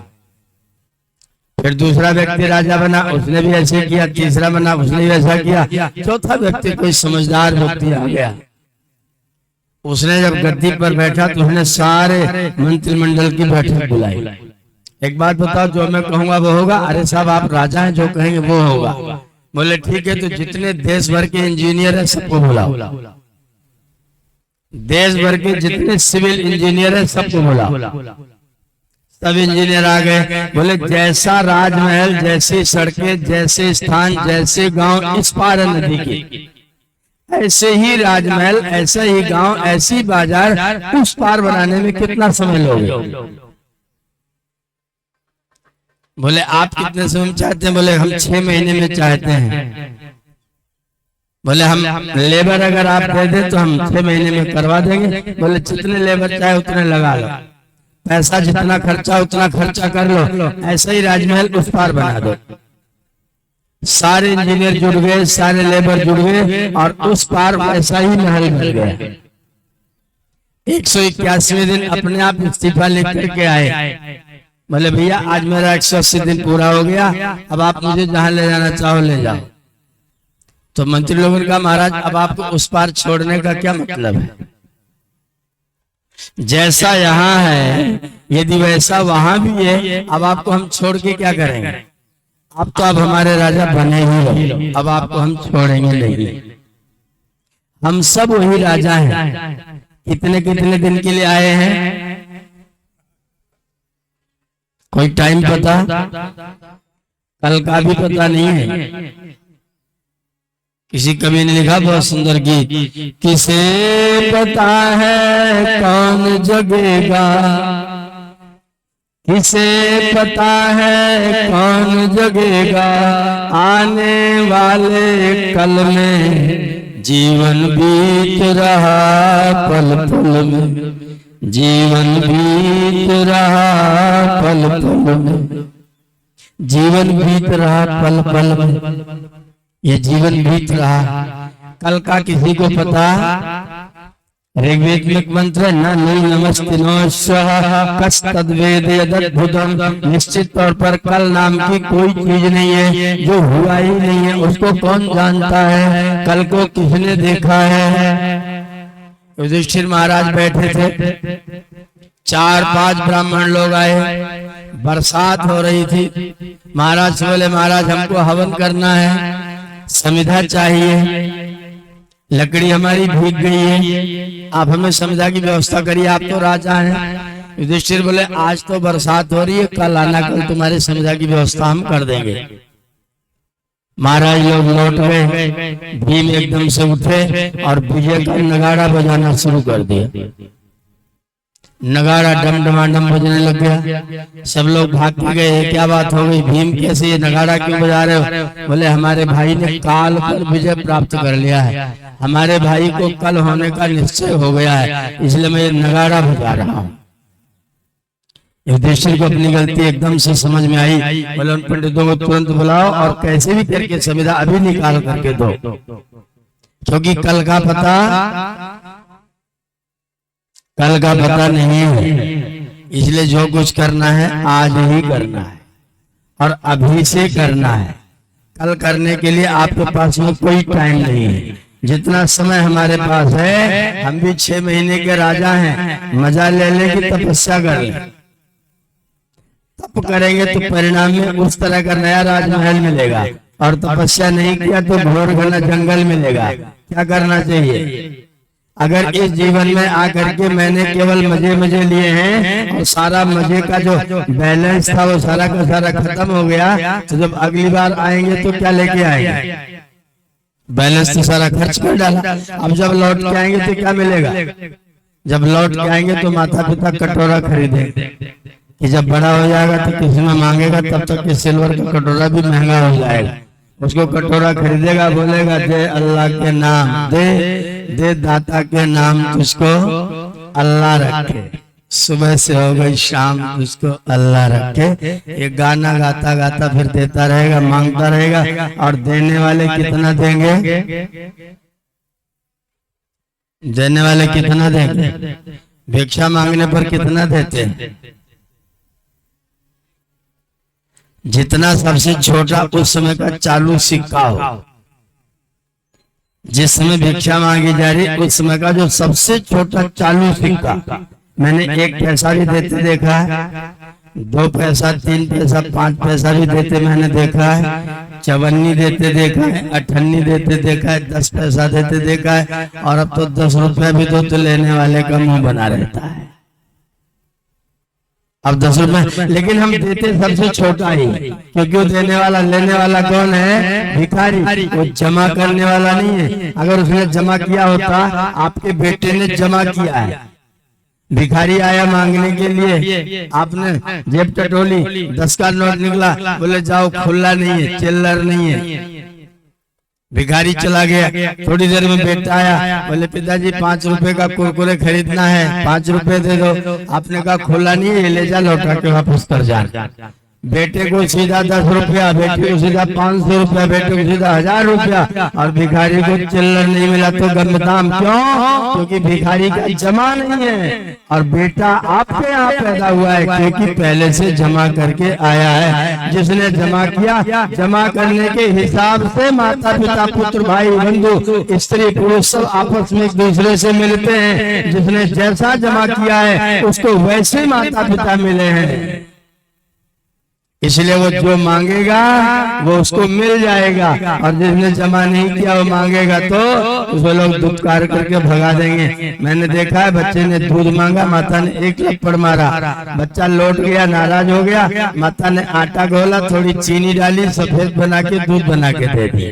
फिर दूसरा व्यक्ति राजा बना, उसने भी ऐसे किया। तीसरा बना, उसने भी ऐसा किया। चौथा व्यक्ति कोई समझदार व्यक्ति आ गया, उसने जब गद्दी पर बैठा तो उसने सारे मंत्रिमंडल की बैठक बुलाई। एक बात बताओ, जो मैं कहूंगा वो होगा? अरे साहब आप राजा हैं, जो कहेंगे वो होगा। बोले ठीक है, तो जितने देश भर के इंजीनियर हैं सबको बुलाओ, देश भर के जितने सिविल इंजीनियर हैं सबको बुलाओ। सब इंजीनियर आ गए। बोले जैसा राजमहल, जैसी सड़कें, जैसे स्थान, जैसे गांव इस पार है नदी की, ऐसे ही राजमहल, ऐसा ही गांव, ऐसी बाजार उस पार बनाने में कितना समय लोगे? बोले आप कितने समय में चाहते हैं? बोले हम 6 महीने में चाहते हैं। बोले हम लेबर अगर आप दे दे तो हम 6 महीने में करवा देंगे। बोले जितने लेबर चाहे उतने लगा लो, पैसा जितना खर्चा उतना खर्चा कर लो, ऐसा ही राजमहल उस पार बना दो। सारे इंजीनियर जुड़ गए, सारे लेबर जुड़ गए और उस पार ऐसा ही महल बन गया। 181वें दिन अपने आप इस्तीफा लेकर के आए। बोले भैया आज मेरा 180 दिन पूरा हो गया, अब आप मुझे जहां ले जाना चाहो ले जाओ। तो मंत्री लोगों ने कहा महाराज अब आपको उस पार छोड़ने का क्या मतलब है? जैसा यहाँ है यदि वैसा वहां भी है, अब आपको हम छोड़ के क्या करेंगे? आप तो अब हमारे राजा बने ही हो, अब आपको हम छोड़ेंगे नहीं। हम सब वही राजा हैं। कितने कितने दिन के लिए आए हैं? कोई टाइम पता? कल का भी पता नहीं है। किसी कवि ने लिखा बहुत सुंदर गीत, किसे पता है कौन जगेगा, किसे पता है कौन जगेगा, आने वाले कल में जीवन बीत रहा पल पल में, जीवन बीत रहा पल पल में, जीवन बीत रहा पल पल में। ये जीवन बीत रहा, कल का किसी को पता? ऋग्वेद में मंत्र न नमस्ते कस्तद्वेद यदद्भुतम। निश्चित तौर पर कल नाम की कोई चीज नहीं है, जो हुआ ही नहीं है उसको कौन जानता है? कल को किसने देखा है? युधिष्ठिर महाराज बैठे थे, 4-5 ब्राह्मण लोग आए, बरसात हो रही थी। महाराज से बोले महाराज हमको हवन करना है, समिधा चाहिए, लकड़ी हमारी भीग गई है, आप हमें समिधा की व्यवस्था करिए, आप तो राजा हैं। युधिष्ठिर बोले आज तो बरसात हो रही है, कल आना, कल तुम्हारी समिधा की व्यवस्था हम कर देंगे। महाराज लोग लौट गए, भीम एकदम से उठे और विजय का नगाड़ा बजाना शुरू कर दिया। नगाड़ा डमडमाडम बजने लग गया। सब लोग भाग के गए, क्या बात हो गई? भीम कैसे ये नगाड़ा क्यों बजा रहे हो? बोले हमारे भाई ने काल पर विजय प्राप्त कर लिया है, हमारे भाई को कल होने का निश्चय हो गया है, इसलिए मैं ये नगाड़ा बजा रहा हूँ। युधिष्ठिर को अपनी गलती एकदम से समझ में आई। बोले उन पंडितों को तुरंत बुलाओ और कैसे भी करके समिधा अभी निकाल करके दो, क्योंकि कल का पता नहीं है। इसलिए जो कुछ करना है आज ही करना है और अभी से करना है। कल करने के लिए आपके पास में कोई टाइम नहीं है। जितना समय हमारे पास है, हम भी 6 महीने के राजा हैं, मजा ले लेंगे, तपस्या कर ले, तप करेंगे तो परिणाम में उस तरह का नया राजमहल मिलेगा, और तपस्या नहीं किया तो घोर घना जंगल मिलेगा। क्या करना चाहिए? अगर इस जीवन में आकर के मैंने केवल मजे लिए हैं और सारा मजे का जो बैलेंस था वो सारा का सारा खत्म हो गया, तो जब अगली बार आएंगे तो क्या लेके आएंगे? बैलेंस तो सारा खर्च कर डाला। अब जब लौट के आएंगे तो क्या मिलेगा? जब लौट के आएंगे तो माता पिता कटोरा खरीदेंगे, कि जब बड़ा हो जाएगा तो किसी में मांगेगा, तब तक कि सिल्वर का कटोरा भी महंगा हो जाएगा। उसको कटोरा खरीदेगा, बोलेगा दे अल्लाह के नाम, दे दाता के नाम, तुझको अल्लाह रखे। सुबह से हो गई शाम, तुझको अल्लाह रखे। ये गाना गाता गाता फिर देता रहेगा, मांगता रहेगा। और देने वाले कितना देंगे? देने वाले कितना देंगे? भिक्षा मांगने पर कितना देते हैं? जितना सबसे छोटा उस समय का चालू सिक्का हो। जिस समय भिक्षा मांगी जा रही उस समय का जो सबसे छोटा चालू सिक्का, मैंने 1 पैसा भी देते देखा है, 2 पैसा, 3 पैसा, 5 पैसा भी देते मैंने देखा है, चवन्नी देते देखा है, अठन्नी देते देखा है, 10 पैसा देते देखा है, और अब तो 10 रुपया भी दो तो लेने वाले का मुंह बना रहता है। अब 10 रुपए, लेकिन हम देते सबसे छोटा ही, क्योंकि वो देने वाला लेने वाला कौन है? भिखारी। वो जमा करने वाला नहीं है। अगर उसने जमा किया होता, आपके बेटे ने जमा किया है, भिखारी आया मांगने के लिए, आपने जेब टटोली, 10 का नोट निकला, बोले जाओ खुला नहीं है, चिल्लर नहीं है। भिखारी चला गया। थोड़ी देर में बेटा आया, बोले पिताजी 5 रुपए का कुरकुरे खरीदना है, 5 रुपए दे दो। आपने कहा खुला नहीं है, ले जा, लौटा के वापस कर जा। बेटे को सीधा 10 रुपया, बेटे को सीधा 500 रुपया, बेटे को सीधा 1000 रुपया, और भिखारी को चिल्लर नहीं मिला तो गमदाम। क्यों? क्योंकि भिखारी का जमा नहीं है और बेटा आपके यहाँ पैदा हुआ है, क्योंकि पहले से जमा करके आया है। जिसने जमा किया, जमा करने के हिसाब से माता पिता पुत्र भाई बंधु स्त्री पुरुष सब आपस में एक दूसरे से मिलते हैं। जिसने जैसा जमा किया है उसको वैसे माता पिता मिले हैं, इसलिए वो जो मांगेगा वो उसको मिल जाएगा, और जिसने जमा नहीं किया वो मांगेगा तो उसको लोग दुत्कार करके भगा देंगे। मैंने देखा है, बच्चे ने दूध मांगा, माता ने एक लपड़ मारा, बच्चा लौट गया, नाराज हो गया। माता ने आटा घोला, थोड़ी चीनी डाली, सफेद बना के दूध बना के दे दिया।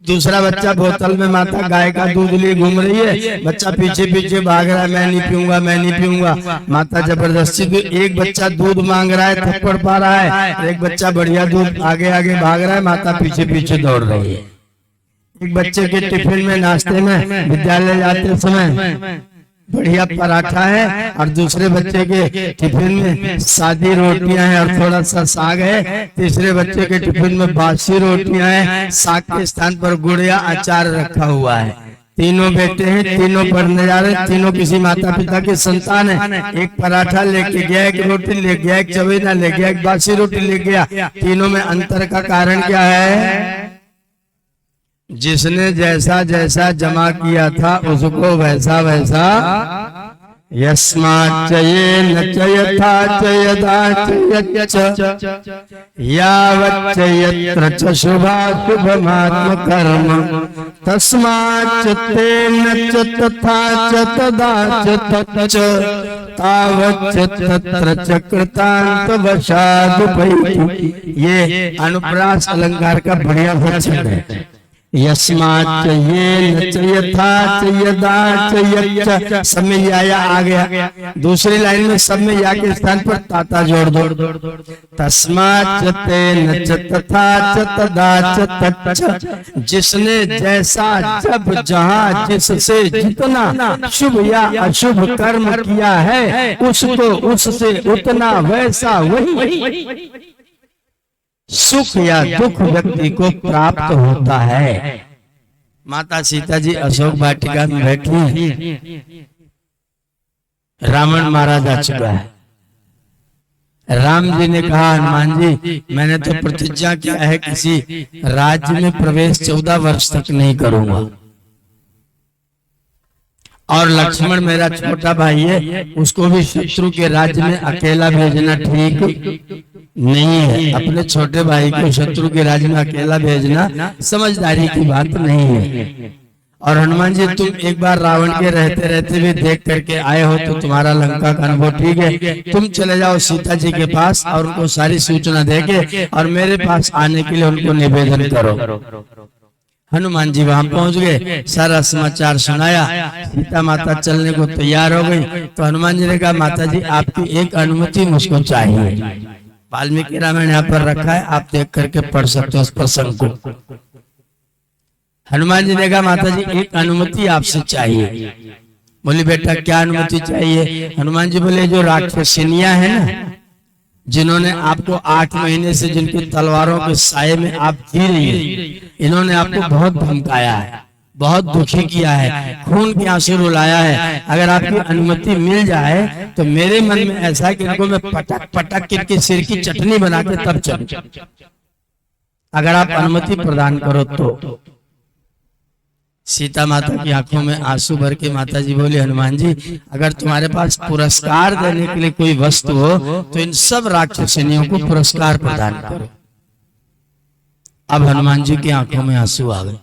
दूसरा बच्चा बोतल में माता गाय का दूध लिए घूम रही है, बच्चा पीछे पीछे भाग रहा है, मैं नहीं पीऊंगा, मैं नहीं पीऊंगा। माता जबरदस्ती, एक बच्चा दूध मांग रहा है, थप्पड़ पा रहा है, एक बच्चा बढ़िया दूध आगे आगे भाग रहा है, माता पीछे पीछे दौड़ रही है। एक बच्चे के टिफिन में, नाश्ते में, विद्यालय जाते समय बढ़िया पराठा है, और दूसरे बच्चे के टिफिन में सादी रोटियां हैं और थोड़ा सा साग है। तीसरे बच्चे के टिफिन में बासी रोटियां हैं, साग के स्थान पर गुड़ या अचार रखा हुआ है। तीनों बेटे हैं, तीनों पढ़ने जा रहे हैं, तीनों किसी माता पिता के संतान है। एक पराठा लेके गया, एक रोटी ले गया, एक चवेना ले गया, एक बासी रोटी ले गया। तीनों में अंतर का कारण क्या है? जिसने जैसा जैसा जमा किया था उसको वैसा वैसा। यस्माच्च येन च यथा च यदा च यावच्च यत्र च शुभाशुभमात्म कर्म तस्माच्च तेन च तथा च तदा च तच्च तावच्च तत्र च कृतान्तवशादुपैति। ये अनुप्रास अलंकार का बढ़िया वचन है। यस्माच्च येन च यथा च यदा च यच्च, सब में या आ गया। दूसरी लाइन में सब में या के स्थान पर ताता जोड़ दो। तस्माच्च तेन च तथा च तदा च तच्च, जिसने जैसा जब जहाँ जिससे जितना शुभ या अशुभ कर्म किया है उसको उससे उतना वैसा वही सुख या दुख व्यक्ति को प्राप्त होता है। माता सीता जी अशोक वाटिका में बैठी हैं, रावण मारा जा चुका है। राम जी ने कहा, हनुमान जी मैंने तो प्रतिज्ञा किया है किसी राज्य में प्रवेश 14 वर्ष तक नहीं करूंगा, और लक्ष्मण मेरा छोटा भाई है, उसको भी शत्रु के राज्य में अकेला भेजना ठीक नहीं है। अपने छोटे भाई को शत्रु के राज्य में अकेला भेजना समझदारी की बात नहीं है। और हनुमान जी तुम एक बार रावण के रहते रहते भी देख करके आए हो, तो तुम्हारा लंका का अनुभव ठीक है। तुम चले जाओ सीता जी के पास और उनको सारी सूचना देके और मेरे पास आने के लिए उनको निवेदन करो। हनुमान जी वहां पहुंच गए, सारा समाचार सुनाया, सीता माता चलने को तैयार हो गई। तो हनुमान जी ने कहा, माता जी आपकी एक अनुमति मुझको चाहिए। वाल्मीकि रामायण यहाँ पर रखा है, आप देख करके पढ़ सकते हो उस प्रसंग को। हनुमान जी ने कहा, माता जी एक अनुमति आपसे चाहिए। बोली बेटा क्या अनुमति चाहिए? हनुमान जी बोले, जो राक्षसिनियां हैं ना, जिन्होंने आपको 8 महीने से जिनकी तलवारों के साये में आप जी रही हैं, इन्होंने आपको बहुत धमकाया है, बहुत दुखी किया है, खून के आंसू रुलाया है। अगर आपकी अनुमति मिल जाए तो मेरे मन में ऐसा है कि इनको मैं पटक पटक के इनके सिर की चटनी बना के तब चलूं। अगर आप अनुमति प्रदान करो तो। सीता माता की आंखों में आंसू भर के माता जी बोली, हनुमान जी अगर तुम्हारे पास पुरस्कार देने के लिए कोई वस्तु हो तो इन सब राक्षसिनियों को पुरस्कार प्रदान करो। अब हनुमान जी की आंखों में आंसू आ गए।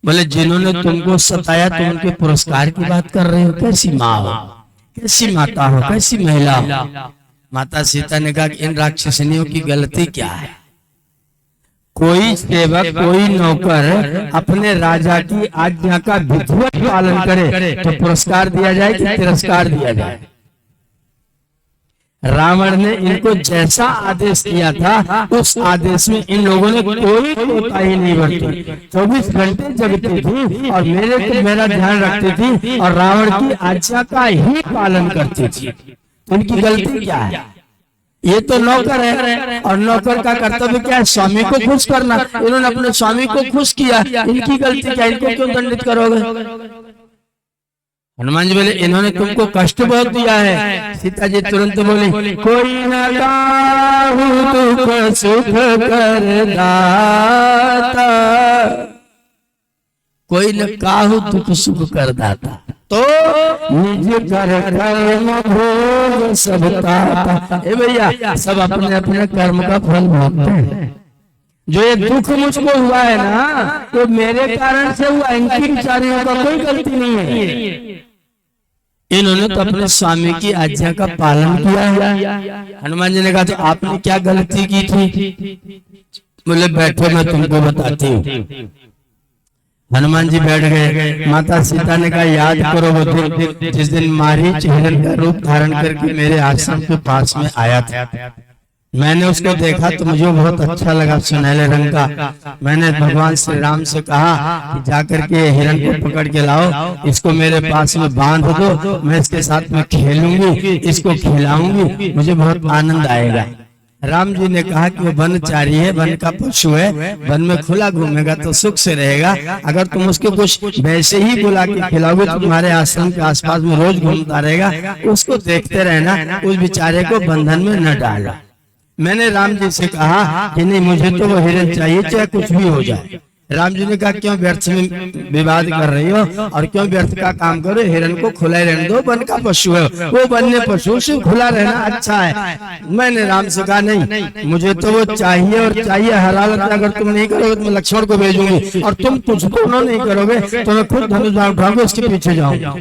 बोले, जिन्होंने तुमको सताया तुम उनके पुरस्कार की बात कर रहे हो? कैसी माँ हो, कैसी माता हो, कैसी महिला हो? माता सीता ने कहा कि इन राक्षसिनियों की गलती क्या है? कोई सेवक कोई नौकर अपने राजा की आज्ञा का विधिवत पालन करे तो पुरस्कार दिया जाए कि तिरस्कार दिया जाए। रावण ने इनको जैसा आदेश किया था उस आदेश में इन लोगों ने कोई कोताही नहीं बरती। 24 घंटे जगती थी और मेरा ध्यान रखती थी और रावण की आज्ञा का ही पालन करती थी। उनकी गलती क्या है? ये तो नौकर है और नौकर का कर्तव्य क्या है? स्वामी को खुश करना। इन्होंने अपने स्वामी को खुश किया, इनकी गलती क्या? इनको क्यों दंडित करोगे? हनुमान जी बोले इन्होंने तुमको कष्ट बहुत दिया है। सीता जी तुरंत बोली कोई न काहू दुख सुख कर दाता, कोई न काहू दुख सुख कर दाता, तो निज कर कर्म भोग सब ताता। ए भैया सब अपने अपने कर्म का फल भोगते हैं। जो ये दुख मुझको हुआ है ना तो मेरे कारण से हुआ, इनकी बेचारियों का कोई गलती नहीं है। इन्होंने तो अपने स्वामी की आज्ञा का पालन किया है। हनुमान जी ने कहा तो आपने क्या गलती की थी? बोले बैठो मैं तुमको बताती हूँ। हनुमान जी बैठ गए। माता सीता ने कहा याद करो वो दिन जिस दिन मारीच हिरण का रूप धारण करके मेरे आश्रम के पास में आया था। मैंने उसको देखा तो मुझे बहुत अच्छा लगा, सुनहरे रंग का। मैंने भगवान श्री राम से कहा कि जाकर के हिरण को पकड़ के लाओ, इसको मेरे पास में बांध दो, मैं इसके साथ में खेलूंगी, इसको खिलाऊंगी, मुझे बहुत आनंद आएगा। राम जी ने कहा कि वो वनचारी है, वन का पशु है, वन में खुला घूमेगा तो सुख से रहेगा। अगर तुम उसको कुछ वैसे ही बुला के खिलाओगे तो तुम्हारे आश्रम के आसपास में रोज घूमता रहेगा, उसको देखते रहना, उस बेचारे को बंधन में न डालना। मैंने राम जी से कहा कि नहीं मुझे तो वो हिरण चाहिए चाहे कुछ भी हो जाए। राम जी ने कहा क्यों व्यर्थ में विवाद कर रही हो और क्यों व्यर्थ का काम करो, हिरण को खुला रहने दो, वन का पशु है, वो वन्य पशु से खुला रहना अच्छा है। मैंने राम से कहा नहीं मुझे तो वो चाहिए और चाहिए हर हालत में। अगर तुम नहीं करोगे तो मैं लक्ष्मण को भेजूंगी और तुम कुछ दोनों नहीं करोगे तो मैं खुद धनुष उठाऊंगा उसके पीछे जाऊंगा।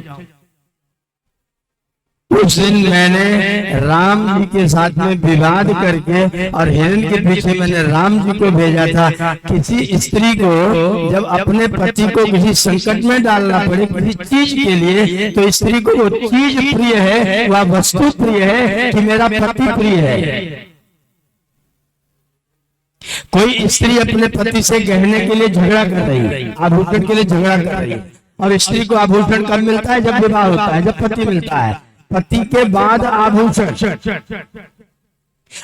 उस दिन मैंने राम जी के साथ में विवाद करके और हिरण के पीछे मैंने राम जी को भेजा था। किसी स्त्री को जब अपने पति को किसी संकट में डालना पड़े किसी चीज के लिए तो स्त्री को वो चीज प्रिय है, वह वस्तु प्रिय है कि मेरा पति प्रिय है। कोई स्त्री अपने पति से गहने के लिए झगड़ा कर रही है, आभूषण के लिए झगड़ा कर रही है, और स्त्री को आभूषण कब मिलता है? जब विवाह होता है, जब पति मिलता है, पति के बाद आभूषण।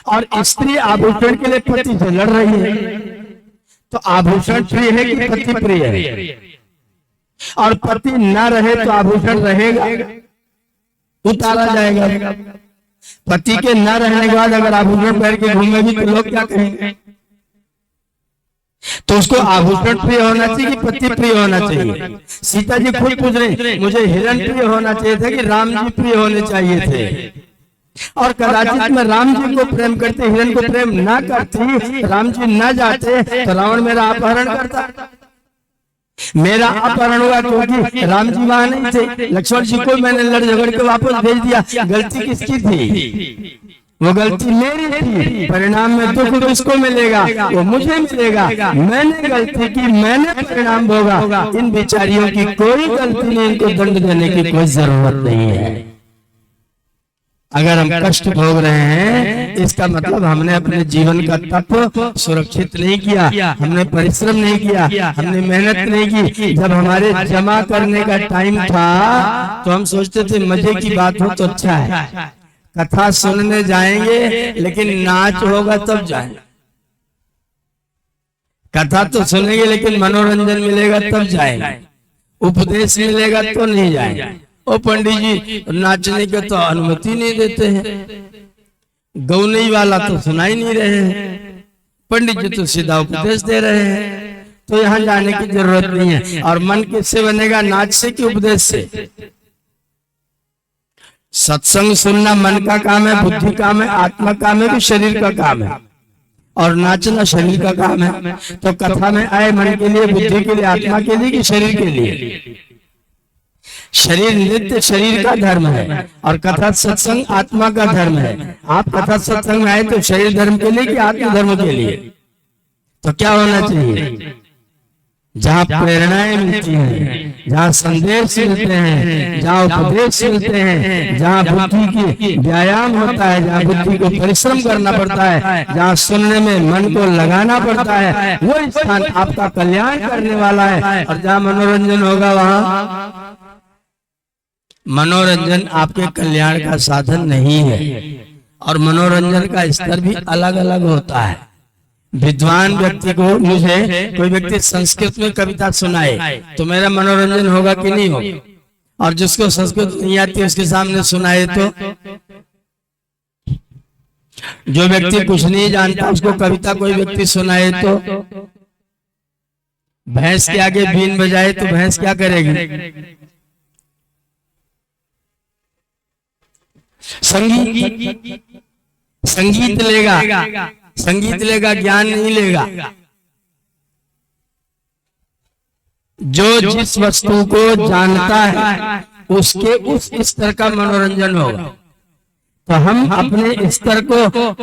और स्त्री आभूषण के लिए पति से लड़ रही है, तो आभूषण प्रिय है कि पति प्रिय है? और पति न रहे तो आभूषण रहेगा, उतारा जाएगा। पति के न रहने के बाद अगर आभूषण पहन के घूमेगी तो लोग क्या कहेंगे? तो उसको आभूषण प्रिय होना चाहिए कि पति प्रिय होना चाहिए? सीता जी खुद पूछ रही मुझे हिरण प्रिय होना चाहिए था कि राम जी प्रिय होने चाहिए थे? और कदाचित मैं राम जी को प्रेम करते हिरण को प्रेम ना करती, राम जी ना जाते तो रावण मेरा अपहरण करता। मेरा अपहरण हुआ क्योंकि राम जी वहां नहीं थे, लक्ष्मण जी को मैंने लड़ झगड़ के वापस भेज दिया। गलती किसकी थी? वो गलती मेरी थी। परिणाम में दुख किसको मिलेगा? वो मुझे मिलेगा। मैंने गलती की, मैंने परिणाम भोगा। इन बेचारियों की कोई गलती नहीं, इनको दंड देने की कोई जरूरत नहीं है। अगर हम कष्ट भोग रहे हैं इसका मतलब हमने अपने जीवन का तप सुरक्षित नहीं किया, हमने परिश्रम नहीं किया, हमने मेहनत नहीं की। जब हमारे जमा करने का टाइम था तो हम सोचते थे मजे की बात हो तो अच्छा है, कथा सुनने जाएंगे लेकिन नाच होगा तब जाएंगे। कथा तो सुनेंगे लेकिन मनोरंजन मिलेगा तब जाएंगे, उपदेश मिलेगा तो नहीं जाएंगे। ओ पंडित जी नाचने के तो अनुमति नहीं देते हैं, गौनई वाला तो सुनाई नहीं रहे हैं, पंडित जी तो सीधा उपदेश दे रहे हैं, तो यहाँ जाने की जरूरत नहीं है। और मन किससे बनेगा? नाच से कि उपदेश से? सत्संग सुनना मन का काम है, बुद्धि काम है, आत्मा काम है कि शरीर का काम है? और नाचना शरीर का काम है। तो कथा में आए मन के लिए, बुद्धि के लिए, आत्मा के लिए कि शरीर के लिए? शरीर नित्य शरीर का धर्म है और कथा सत्संग आत्मा का धर्म है। आप कथा सत्संग में आए तो शरीर धर्म के लिए कि आत्म धर्म के लिए? तो क्या होना चाहिए? जहाँ प्रेरणाएं मिलती हैं, जहाँ संदेश मिलते हैं, जहाँ उपदेश मिलते हैं, जहाँ बुद्धि की व्यायाम होता है, जहाँ बुद्धि को परिश्रम करना पड़ता है, जहाँ सुनने में मन को लगाना पड़ता है, वो स्थान आपका कल्याण करने वाला है। और जहाँ मनोरंजन होगा वहाँ मनोरंजन आपके कल्याण का साधन नहीं है। और मनोरंजन का स्तर भी अलग अलग होता है। विद्वान व्यक्ति को मुझे कोई व्यक्ति संस्कृत में कविता सुनाए तो मेरा मनोरंजन होगा कि नहीं होगा? और जिसको संस्कृत नहीं आती उसके सामने सुनाए तो? जो व्यक्ति कुछ नहीं जानता उसको कविता कोई व्यक्ति सुनाए तो? भैंस के आगे बीन बजाए तो भैंस क्या करेगी? संगीत लेगा, संगीत लेगा, ज्ञान नहीं लेगा। जो जिस वस्तु को जानता है उसके उस स्तर का मनोरंजन होगा। तो हम अपने स्तर को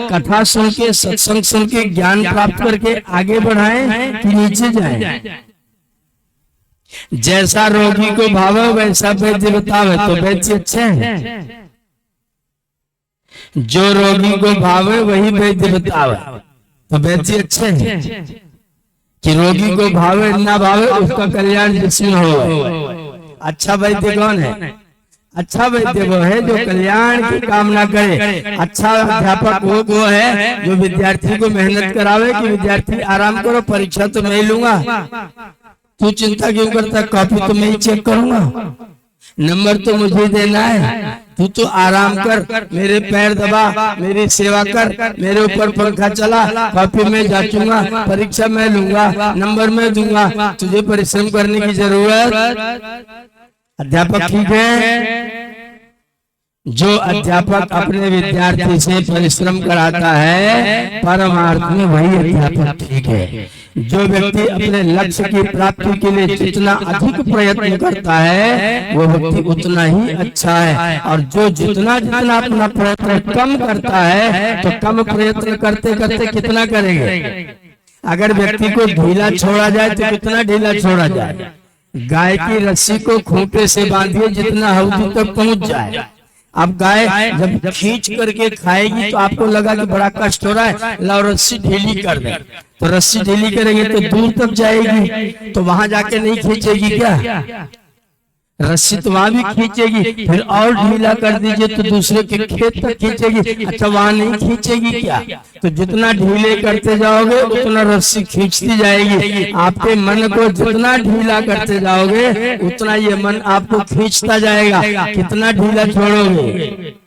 कथा सुन के, सत्संग सुन के, ज्ञान प्राप्त करके आगे बढ़ाएं कि नीचे जाएं? जैसा रोगी को भावे वैसा वैद्य बतावे तो वैद्य अच्छे हैं। जो रोगी को भावे वही वैद्य बतावे तो वैद्य अच्छे हैं। कि रोगी को भावे ना भावे उसका कल्याण जिसमें हो। अच्छा वैद्य कौन है? अच्छा वैद्य वो है जो कल्याण की कामना करे। अच्छा अध्यापक वो है जो विद्यार्थी को मेहनत करावे कि विद्यार्थी आराम करो, परीक्षा तो मैं ही लूंगा, तू चिंता क्यों करता, कॉपी तो मैं ही चेक करूंगा, नंबर तो मुझे देना है, तू तो आराम कर, मेरे पैर दबा, मेरी सेवा कर, मेरे ऊपर पंखा चला, कॉपी में जांचूंगा, परीक्षा मैं लूंगा, नंबर मैं दूंगा, तुझे परिश्रम करने की जरूरत। अध्यापक ठीक है? जो अध्यापक अपने विद्यार्थी से परिश्रम कराता है परमार्थ में वही अध्यापक ठीक है। जो व्यक्ति अपने लक्ष्य की प्राप्ति के लिए जितना अधिक प्रयत्न करता है वो व्यक्ति उतना ही अच्छा है। और जो जितना जितना अपना प्रयत्न कम करता है तो कम प्रयत्न करते करते कितना करेंगे? अगर व्यक्ति को ढीला छोड़ा जाए तो कितना ढीला छोड़ा जाए? गाय की रस्सी को खूंटे से बांधिए जितना हौदी तक पहुंच जाए। अब गाय जब खींच करके खाएगी तो आपको लगा कि बड़ा कष्ट हो रहा है, लाओ रस्सी ढीली कर दे, तो रस्सी ढीली करेंगे तो दूर तक जाएगी, तो वहां जाके नहीं खींचेगी क्या? रस्सी तो वहां भी खींचेगी, फिर और ढीला कर दीजिए तो दूसरे के खेत तक खींचेगी, अच्छा वहां नहीं खींचेगी क्या? तो जितना ढीले करते जाओगे उतना रस्सी खींचती जाएगी। आपके मन को जितना ढीला करते जाओगे उतना ये मन आपको खींचता जाएगा। कितना ढीला छोड़ोगे?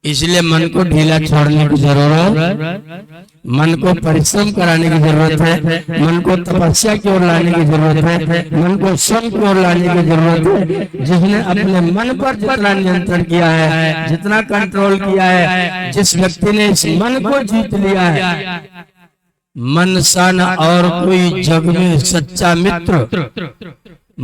इसलिए मन को ढीला छोड़ने की जरूरत, मन को परिश्रम कराने की जरूरत है, मन को तपस्या की ओर लाने की जरूरत है, मन को श्रम की ओर लाने की जरूरत है। जिसने अपने मन पर जितना नियंत्रण किया है, जितना कंट्रोल किया है, जिस व्यक्ति ने इस मन को जीत लिया है, मन सन और कोई जग में सच्चा मित्र,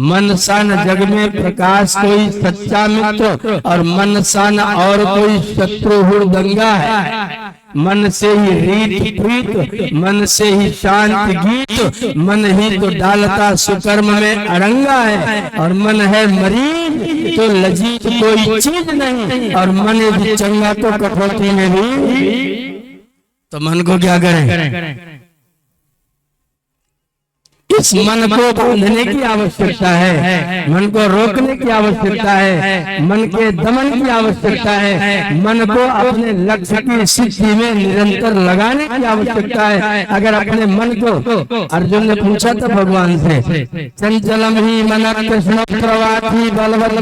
मन सन जग में प्रकाश कोई सच्चा मित्र, और मन सन और कोई शत्रु हुड़दंगा है। मन से ही रीत प्रीत, मन से ही शांत गीत, मन ही तो डालता सुकर्म में अड़ंगा है। और मन है मरीज तो लजीज कोई चीज नहीं, और मन यदि चंगा तो कठौती में भी। तो मन को क्या करें? इस मन को बांधने की आवश्यकता है, मन को रोकने की आवश्यकता है, मन के दमन की आवश्यकता है, मन को अपने लक्ष्य की सिद्धि में निरंतर लगाने की आवश्यकता है। अगर अपने मन को, अर्जुन ने पूछा था भगवान से, चंचलम ही मन कृष्ण प्रवाथी बलवत,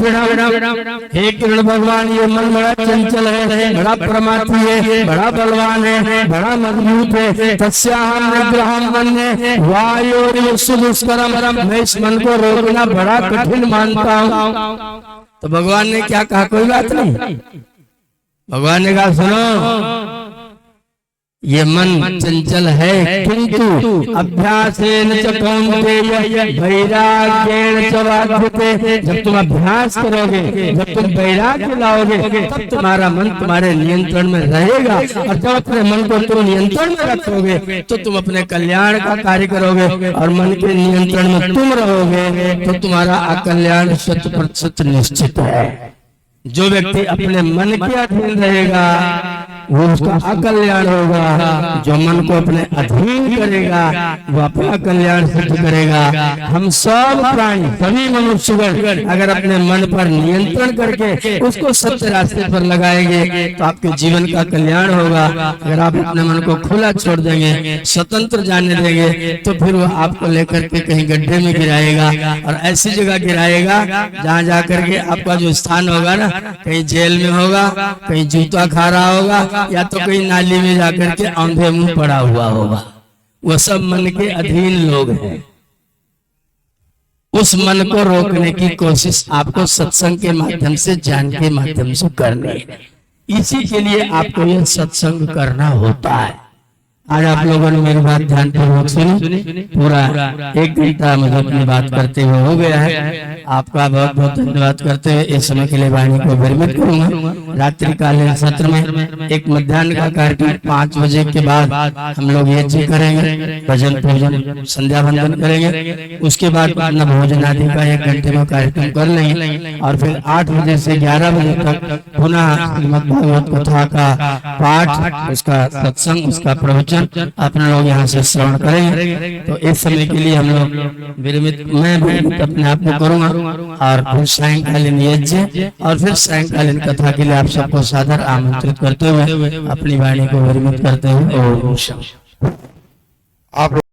हे कृष्ण भगवान ये मन बड़ा चंचल है, बड़ा प्रमाथी है, बड़ा बलवान है, बड़ा मजबूत है, तस्याहं निग्रहं मन्ये वायोरिव दुष्करम, मैं इस मन को रोकना बड़ा कठिन मानता हूँ। तो भगवान ने क्या कहा? कोई बात नहीं। भगवान ने कहा सुनो, ये मन चंचल है, किंतु अभ्यासेन च कौन्तेय वैराग्येण च वाध्यते। जब तुम अभ्यास करोगे, जब तुम वैराग्य लाओगे, तब तुम्हारा मन तुम्हारे नियंत्रण में रहेगा। और जब अपने मन को तुम नियंत्रण में रखोगे तो तुम अपने कल्याण का कार्य करोगे। और मन के नियंत्रण में तुम रहोगे तो तुम्हारा अकल्याण 100% निश्चित है। जो व्यक्ति अपने मन के अधीन रहेगा वो उसका अकल्याण होगा। जो मन को अपने अधीन करेगा वो अपना कल्याण सिद्ध करेगा। हम सब प्राणी, सभी मनुष्यगण अगर अपने मन पर नियंत्रण करके उसको सत्य रास्ते पर लगाएंगे तो आपके जीवन का कल्याण होगा। अगर आप अपने मन को खुला छोड़ देंगे, स्वतंत्र जाने देंगे, तो फिर वो आपको लेकर के कहीं गड्ढे में गिराएगा और ऐसी जगह गिराएगा जहाँ जाकर के आपका जो स्थान होगा ना, कहीं जेल में होगा, कहीं जूता खा रहा होगा, या तो कहीं नाली में जाकर के औंधे मुंह पड़ा हुआ होगा। वो सब मन के अधीन लोग हैं। उस मन को रोकने की कोशिश आपको सत्संग के माध्यम से, ज्ञान के माध्यम से करनी है। इसी के लिए आपको यह सत्संग करना होता है। आज आप लोगों ने मेरी बात ध्यानपूर्वक सुनी। पूरा 1 घंटा मुझे अपनी बात करते हुए हो गया है। आपका बहुत बहुत धन्यवाद करते हुए इस समय के लिए वाणी को विरमित करूंगा। रात्रिकालीन सत्र में एक मध्याह्न का कार्यक्रम 5 बजे के बाद हम लोग यज्ञ करेंगे, भजन पूजन संध्या वंदन करेंगे। उसके बाद अपना भोजन आदि का 1 घंटे में कार्यक्रम कर लेंगे और फिर 8 बजे से 11 बजे तक पुनः श्रीमद् भागवत कथा का पाठ, उसका सत्संग, उसका प्रवचन अपने लोग यहाँ से श्रवण करेंगे। तो इस समय के लिए हम लोग विरमित, मैं विरमित अपने आप को करूंगा और फिर सायंकालीन यज्ञ और फिर सायंकालीन कथा के लिए आप सबको सादर आमंत्रित करते हुए अपनी वाणी को विरमित करते हुए ओम शांति।